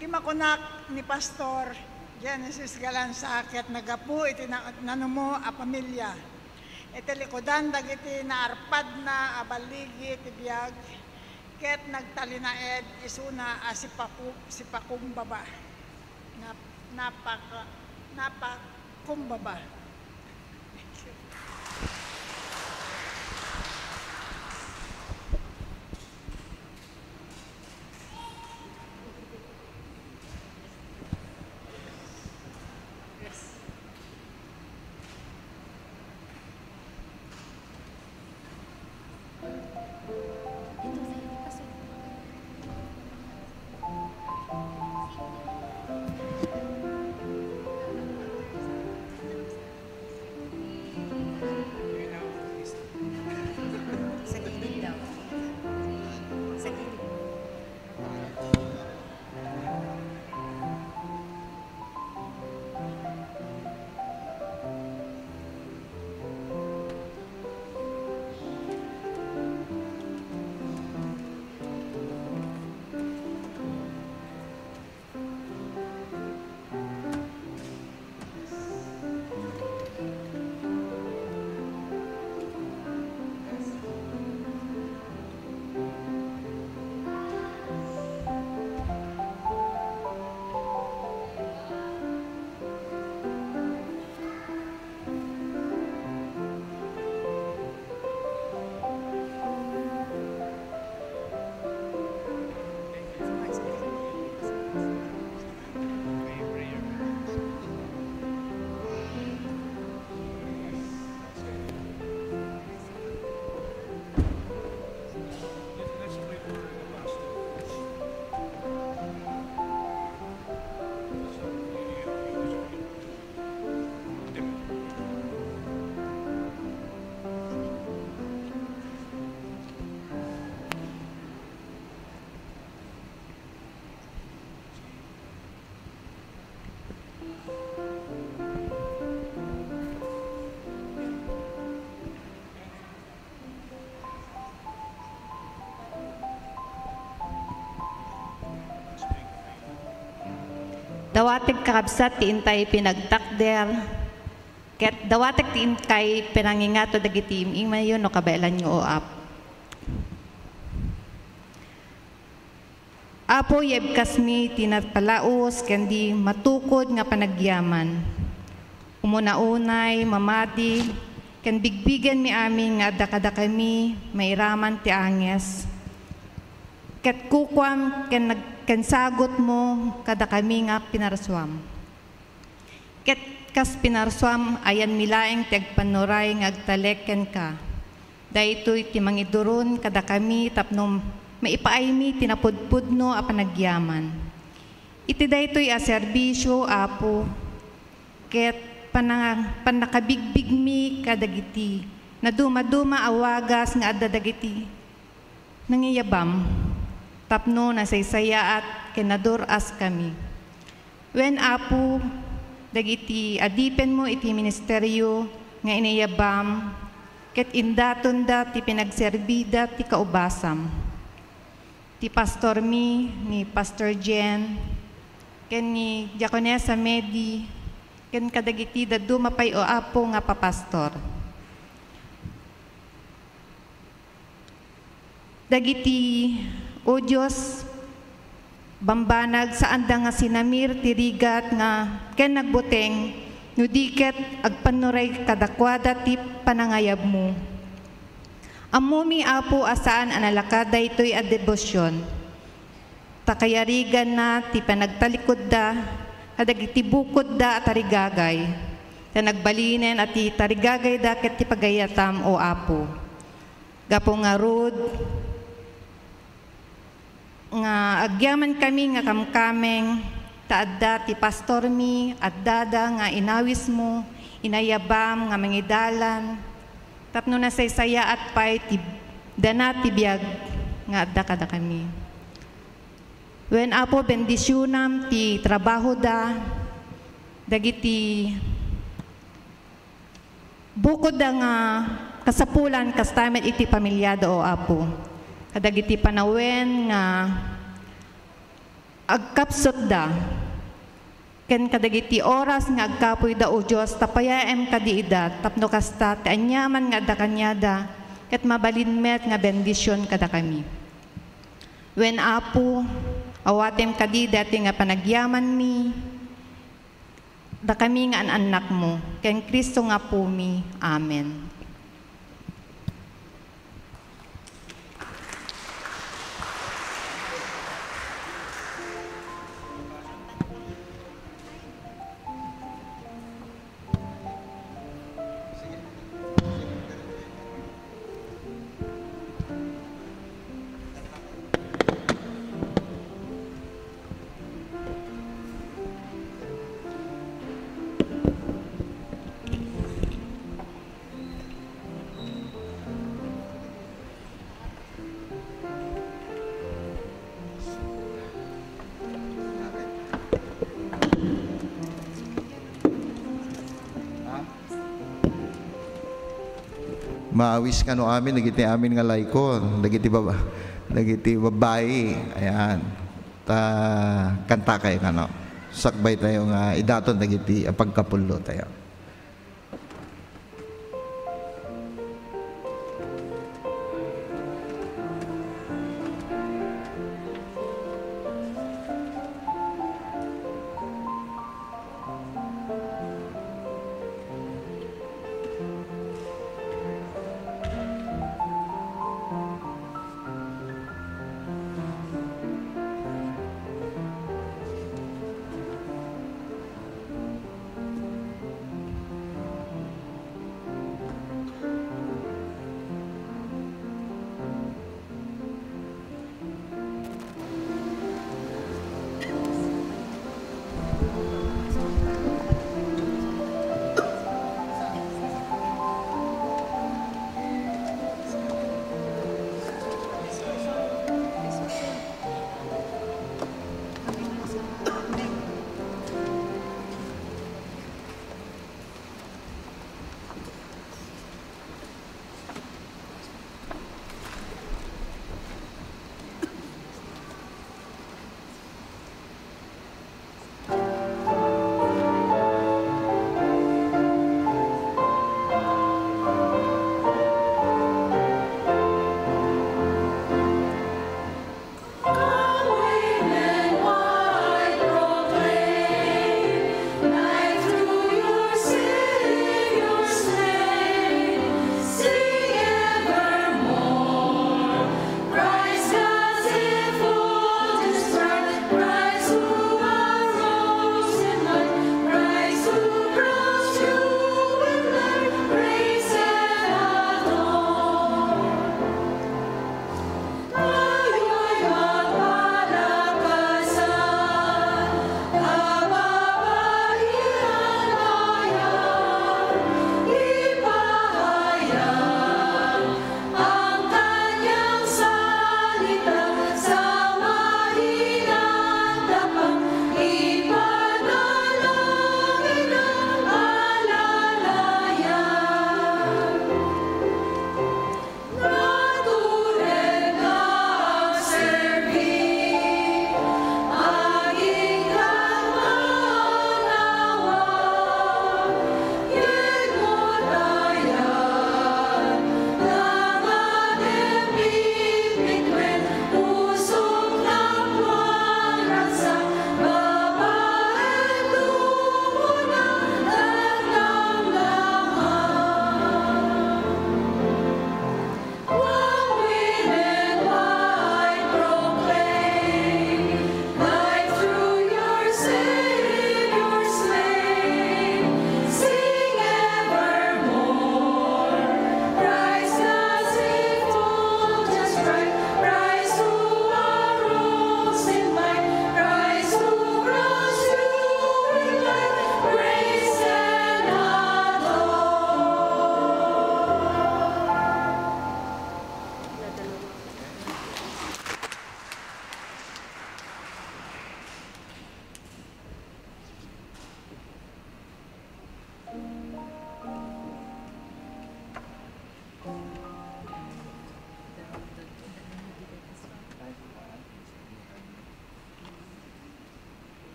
Timakunak ni Pastor Genesis Galansaket nagapu iti nanumo a pamilya. Iti likodan dagiti naarpad na abaligi iti biyag ket nagtalinaed isuna si Pakumbaba. Napakumbaba. Dawatig kakabsat ti intay pinagtakder, ket dawatig ti intay pinangingato dagiti imayon no kabailan nyo o ap. Apo yebkas mi tinatpalaos kendi matukod nga panagyaman. Umuna-unay, mamati, ken bigbigan mi amin nga adda kami mairaman ti anges. Ket kukwam ken sagot mo kada kami nga pinaraswam. Ket kas pinaraswam ayan milaeng tegpanuray nga agtalek ken ka. Daytoy ti mangiduron kada kami tapno maipaaymi tinapudpudno a panagyaman. Iti daytoy a serbisyo Apo ket panakabigbig mi kadagiti na duma-duma awagas nga adda dagiti nangiyabam tapno na saysaya at kenadoras kami. When Apo, dagiti adipen mo iti ministeryo nga iniyabam, ket indaton da ti pinagserbida ti kaubasam. Ti pastor mi, ni Pastor Jen, ken ni Diakonesa Medi, ken kadagiti da dumapay o Apo nga papastor. Dagiti, o Diyos, bambanag sa anda nga sinamir tirigat nga ken nagbuteng no diket agpanuray kadakwada ti panangayab mo. Amumi apo asaan analakada ito'y a debosyon. Takayarigan na ti panagtalikod da, kadagiti bukod da at tarigagay. Ta nagbalinen at ti tarigagay da ket ti pagayatam o apo. Gapo nga rod, nga agyaman kami nga kamkameng taadda ti pastor mi addada nga inawis mo inayabam nga mangidalan tapno na saysaya at pay ti dana ti biag nga adda kada kami. Wen apo bendisyonam ti trabaho da dagiti bukod da nga kasapulan kastamet iti pamilyado o apo. Kadagiti panawen nga agkapsot da ken kadagiti oras nga agkapoy da o Dios tapayaem kadiida tapno kasta ti anyaman nga adda kanyada ket mabalinmet nga bendisyon kada kami. Wen apo awatem kadida ti nga panagyaman mi da kami nga anak mo ken Kristo nga po mi. Amen. Maawis ka no amin, nagiti amin nga laykon, nagiti babae, ayan, kanta kayo ka no, sakbay tayo nga idaton nagiti pagkapulo tayo.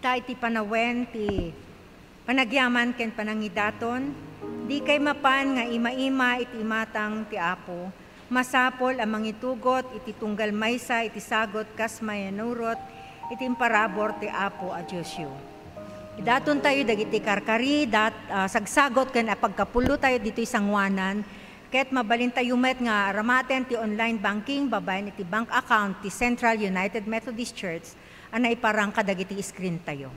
makita iti panawen ti panagyaman ken panangidaton, di kay mapan nga ima-ima iti imatang ti Apo, masapol ang mangitugot iti tunggal maysa iti sagot kas mayanurot iti imparabor ti Apo a Diyosyo. Idaton tayo dagiti karkari, sagsagot ken apagkapulo tayo dito isangwanan, ket mabalin tayo met nga ramaten ti online banking, babayan iti bank account ti Central United Methodist Church, anay parang kadagiti screen tayo.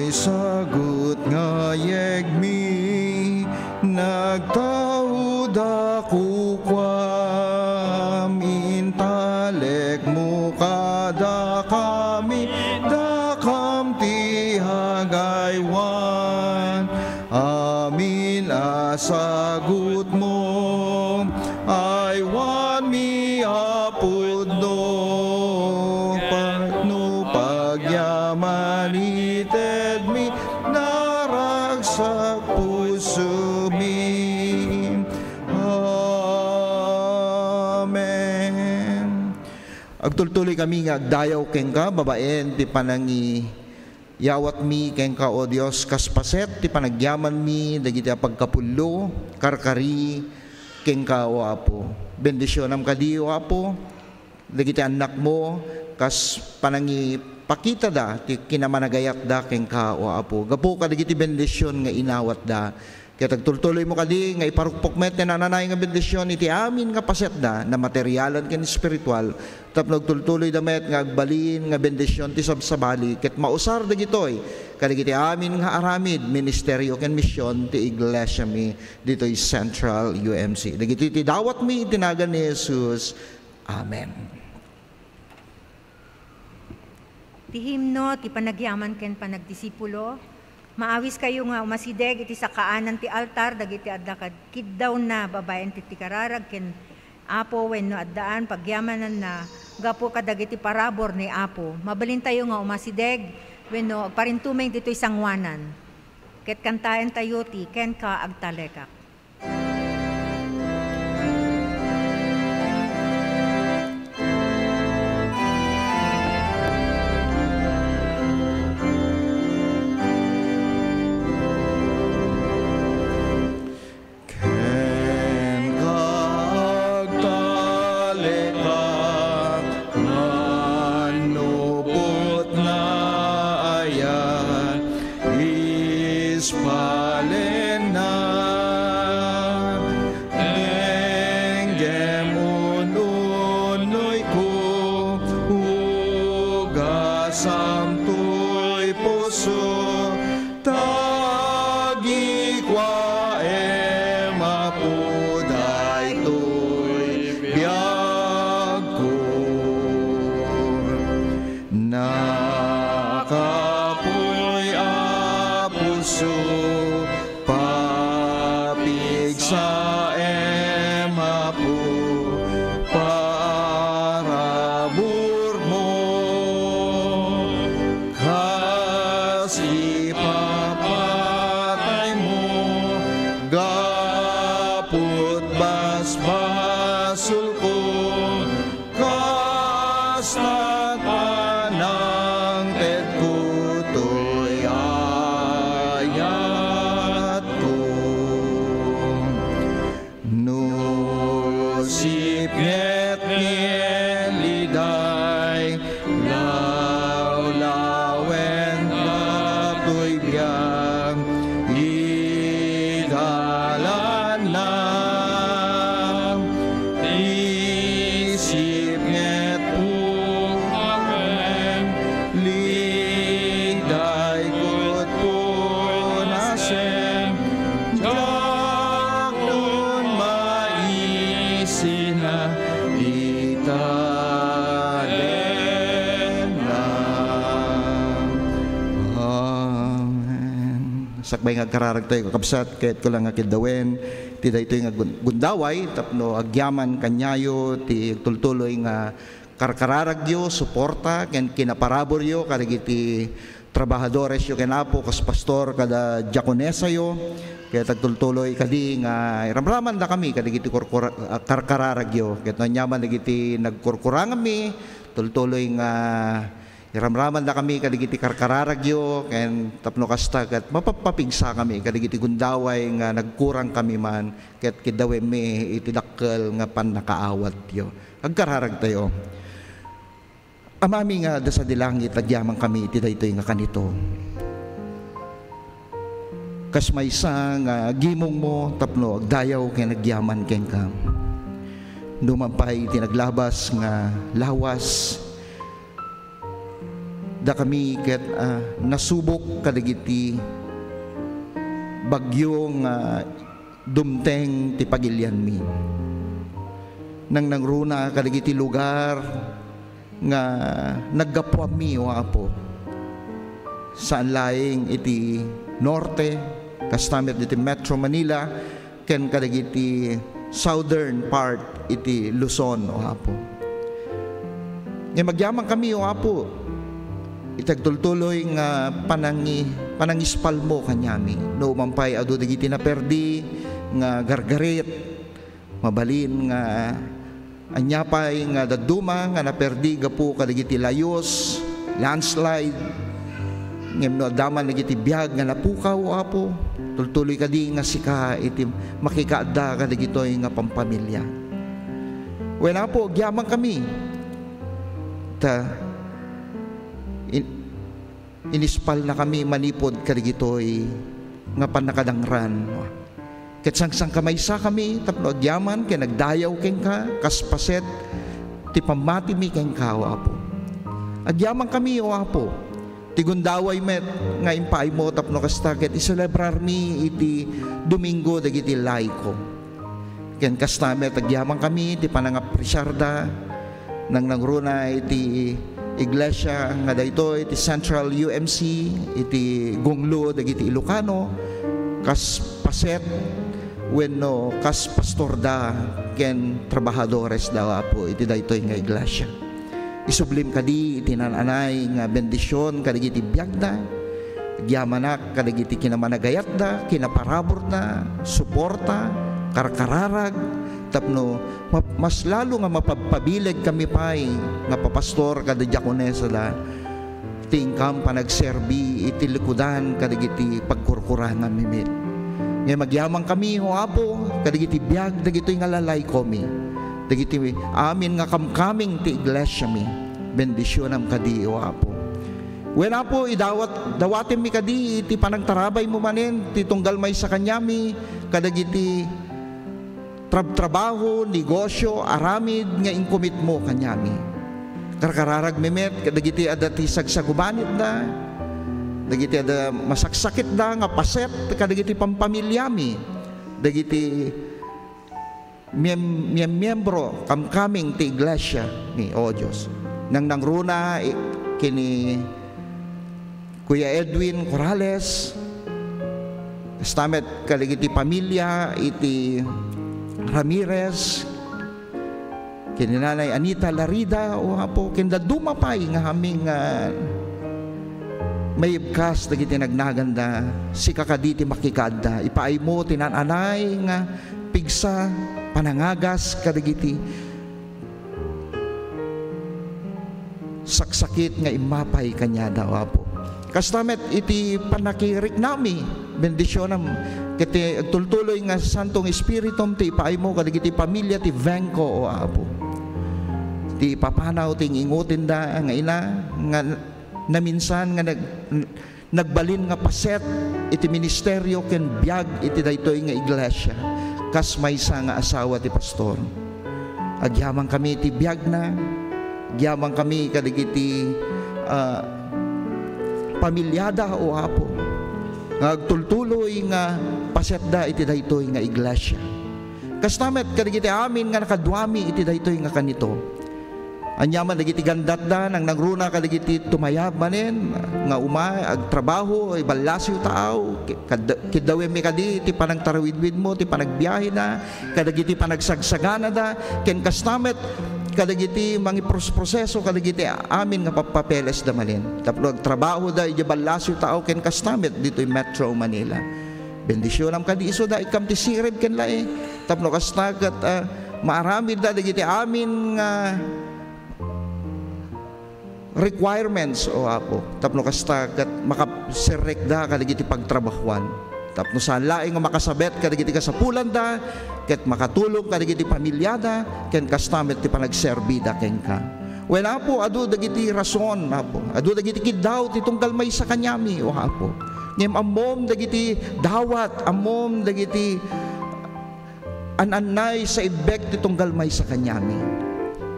Sagot nga yegmi, nagtaud ako kwam, intalek mo kada kami, dakam ti hagaywan. Amin asagot mo, aywan mi apod no, patno pagyaman ited mi, naragsak puso mi. Amen. Agtultuloy kami nga agdayaw ken ka, babaen ti panangi yawat mi ken ka o Dios kaspaset ti panagyaman mi dagiti pagkapullo karkari ken ka o Apo. Bendisyonam kadi o Apo dagiti anak mo kas panangi pakita da ti kinamanagayat da ken ka o Apo. Gapo ka dagiti bendisyon nga inawat da. Kaya tagtultuloy mo kadi nga iparukpok met na nanay nga bendisyon iti amin nga paset da na materialan ken spiritual. Tapno nagtultuloy da met nga agbalin nga bendisyon ti sabsabali ket mausar dagitoy kadagiti amin nga aramid ministeryo ken misyon ti iglesia mi ditoy Central UMC. Dagiti ti dawat mi itinagan ni Jesus. Amen. Ti himno ti panagyaman ken panagdisipulo, maawis kayo nga umasideg iti sakaanan ti altar dagiti adda kiddaw na babaen ti kararag ken Apo wenno addaan pagyamanan na gapo kadagiti parabor ni Apo. Mabalin tayo nga umasideg wenno parintumeng ditoy sangwanan. Ket kantaen tayo ti ken ka agtalekak. su papig sa emapu parabur mo kasi papatay mo gaput basbasul ko kasta panang ted kutoy ayat ko nusip nget liday lawlawen katoy biyang idalan lang isip nget pukakem liday kot punasem jakun maisina italen lang. Amen. Sakbay nga kararagtay ko kapsat kahit ko lang nga kidawen ti daytoy nga gundaway tapno agyaman kanyayo ti tultuloy nga karkararagyo suporta ken kinaparaboryo kadagiti trabahadores yo ken apo kas pastor kada diakonesa yo kaya tagtultuloy kadi nga iramraman da kami kadagiti karkararagyo ket nanyaman dagiti nagkurkurang kami tultuloy nga iramraman da kami kadagiti karkararagyo ken tapno kasta ket mapapapigsa kami kadagiti gundaway nga nagkurang kami man ket kidawe mi iti dakkel nga pannakaawat yo agkararag tayo. Amami nga da sa dilangit agyaman kami iti daytoy nga kanito kas maysa nga gimong mo tapno agdayaw ken agyaman ken ka dumampay iti naglabas nga lawas da kami ket nasubok kadagiti bagyong dumteng ti pagilyan mi nang nangruna kadagiti lugar nga naggapwa mi o apo saan laing iti norte kastamet iti Metro Manila ken kadagiti southern part iti Luzon o apo nga magyaman kami o apo itagtultuloy nga panangispal mo kanyami no umampay adu dagiti naperdi nga gargarit mabalin nga anyapay nga daduma nga naperdi gapu kadagiti layos landslide ngem no daman dagiti biag nga napukaw apo tultuloy kadi nga sika iti makikaadda kadagitoy nga pampamilya wen apo agyaman kami ta inispal na kami manipod kadagitoy nga panakadangran ket sangsang kamaysa kami tapno agyaman ken nagdayaw ken ka kaspaset ti pamati mi ken ka o apo agyaman kami o apo ti gundaway met nga impay mo tapno kasta ket iselebrar mi iti Domingo dagiti laiko ken kasta met agyaman kami ti panangapresyarda nang nangruna iti iglesia nga daytoy iti Central UMC iti Gunglo dagiti Ilocano kas paset wenno kas pastor da ken trabahadores da apo iti daytoy nga iglesia isublim kadi iti nananay nga bendisyon kadagiti biagda gyamanak kadagiti kinamanagayat da kinaparabor da suporta karkararag tapno mas lalo nga mapagpabileg kami pay nga papastor kada diakonesa da tingkam panagserbi iti likudan kadagiti pagkurkurangan mimit nga magyamang kami o apo kadagiti biag dagitoy nga lalay komi dagiti amin nga kamkaming ti iglesia mi bendisyonam kadi o apo wen apo dawatem mi kadi iti panagtarabay mo manen ti tunggal may sa kanyami kadagiti trabaho negosyo aramid nga inkomit mo kanyami karkararag memet kadagiti adati sagsagubanit da dagiti ada masaksakit da nga paset kadagiti pampamilyami dagiti miyembro kamkaming ti iglesia ni o Dios nang nangruna kini Kuya Edwin Corrales Kastamet kaligiti pamilya iti Ramirez, kininanay Anita Larida, o Apo, kinda dumapay nga haming mayibkas dagiti nagnaganda, si kakaditi makikada, ipaay mo tinananay nga pigsa, panangagas kadagiti saksakit nga imapay kanya daw, Apo. Kastamet iti panakirik nami, bendisyonam, kiti agtultuloy nga Santong Espiritum, ti ipaay mo kadagiti pamilya ti Venco, o Apo. Ti papanaw, ti ingutin da, nga ina, nga naminsan nga nagbalin nga paset, iti ministeryo, ken biyag, iti daytoy nga iglesia, kas maysa nga asawa ti pastor. Agyamang kami ti biyag na, agyamang kami kadagiti pamilyada, o Apo, nga agtultuloy nga pasetda iti daytoy nga iglesia. Kastamet kadagiti amin nga nakadwami iti daytoy nga kanito. Anyaman dagiti gandat da nang nagruna kadagiti tumayab manen nga agtrabaho ay balasyo tao kidawe mi kadi ti panagtarawidwid mo, ti panagbiyahe na, kadagiti panagsagsagana da, ken kastamet kadagiti mangi proseso kadagiti amin nga papeles da manen. Tapno agtrabaho da iti balasyo tao ken kastamet dito in Metro Manila. Bendisyonam kadi iso da ikam ti sirib ken lae. Tapno kastagat maaramid da dagiti amin nga requirements, o Apo. Tapno kastagat makasirek da kadagiti pagtrabahuan. Tapno saan laing nga makasabet kadagiti kasapulan da, ket makatulong kadagiti pamilyada, ken kastamet ti panagserbida ken ka. Well, Apo, adu dagiti rason, Apo. Adu dagiti kiddaw ti tunggal may sa kanyami, o Apo. Ngem ammom dagiti dawat, ammom dagiti ananay sa ibek ti tunggal may sa kanyami.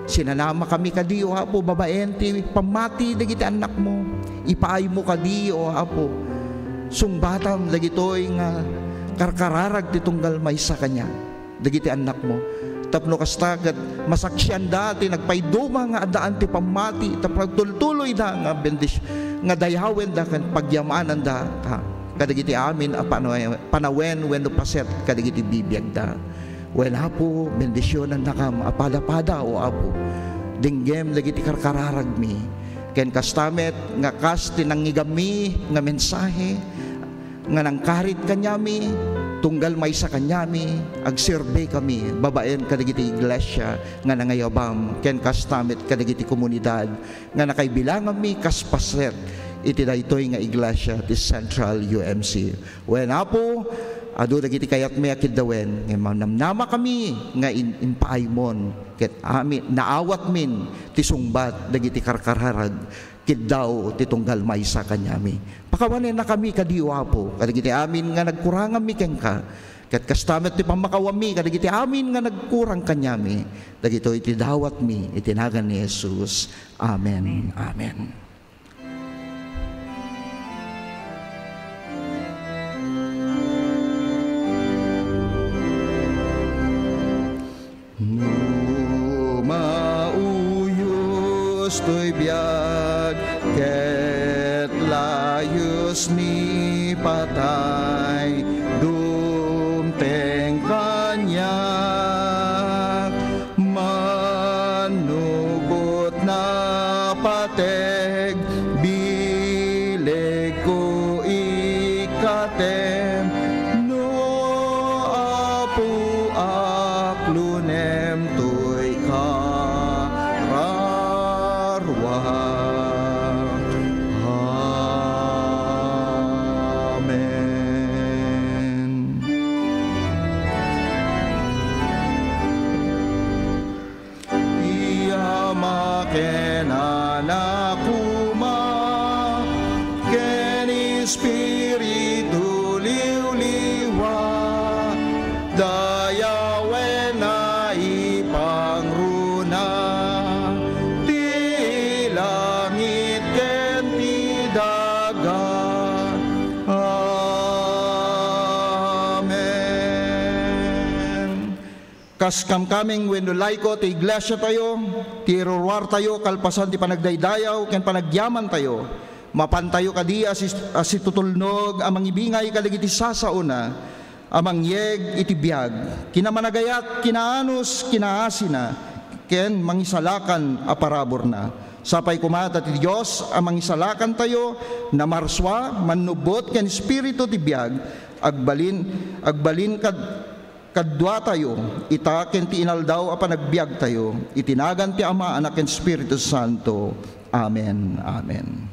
Sinanama kami kadi, o Apo, babaen ti pamati dagiti anak mo, ipaay mo kadi, o Apo, sungbatam dagitoy nga karkararag ti tunggal may sa kanya dagiti anak mo. Tapno kastagat masaksyan dati nagpayduma nga adaan ti pamati, tapno tultuloy da nga bendish nga dayawen da kan pagyamanan da kadagiti amin a panawen wenno paset kadagiti bibiyag da. Well, Apo, bendisyonan na kam apada-pada, o Apo, dinggem dagiti karkararag mi, ken kastamet nga kas tinangigami nga mensahe nga nangkarit kanyami, tunggal may sa kanyami, agserbe kami, babaen kadagiti iglesia nga nangayabam, ken kastamet kadagiti komunidad nga nakaibilangan mi kaspaset iti daytoy nga iglesia ti Central UMC. Well, Apo, adu dagiti kayat may akiddawen nga namnama kami nga inpaaymon ket amin naawat min ti sungbat dagiti karkararag kiddaw ti tunggal maysa kanyami. Pakawanen na kami kadi, o Apo, kadagiti amin nga nagkurangan mi ken ka, ket kastamet ti pamakawami kadagiti amin nga nagkurang kanyami, dagito iti dawat mi itinagan ni Jesus. Amen. Amen. To'y biyag ket layos ni patay dumteng kanya manugot na pateg bileg ko ikatem no Apo aklunem to'y kas kamkaming wenulay ko ti iglesia tayo, ti iruruar tayo, kalpasan ti panagdaydayaw, ken panagyaman tayo, mapantayo kadi as itutulnog amang ibingay kadagiti sasauna, amang yeg iti biag, kinamanagayat, kinaanos, kinaasina, ken mangisalakan a parabor na. Sapay kumata ti Diyos amang isalakan tayo na marswa, manubot ken espiritu ti biag, agbalin kadwa tayo, ita ken ti inaldaw a panagbiag tayo, itinagan ti Ama, Anak ken Espiritu Santo. Amen. Amen.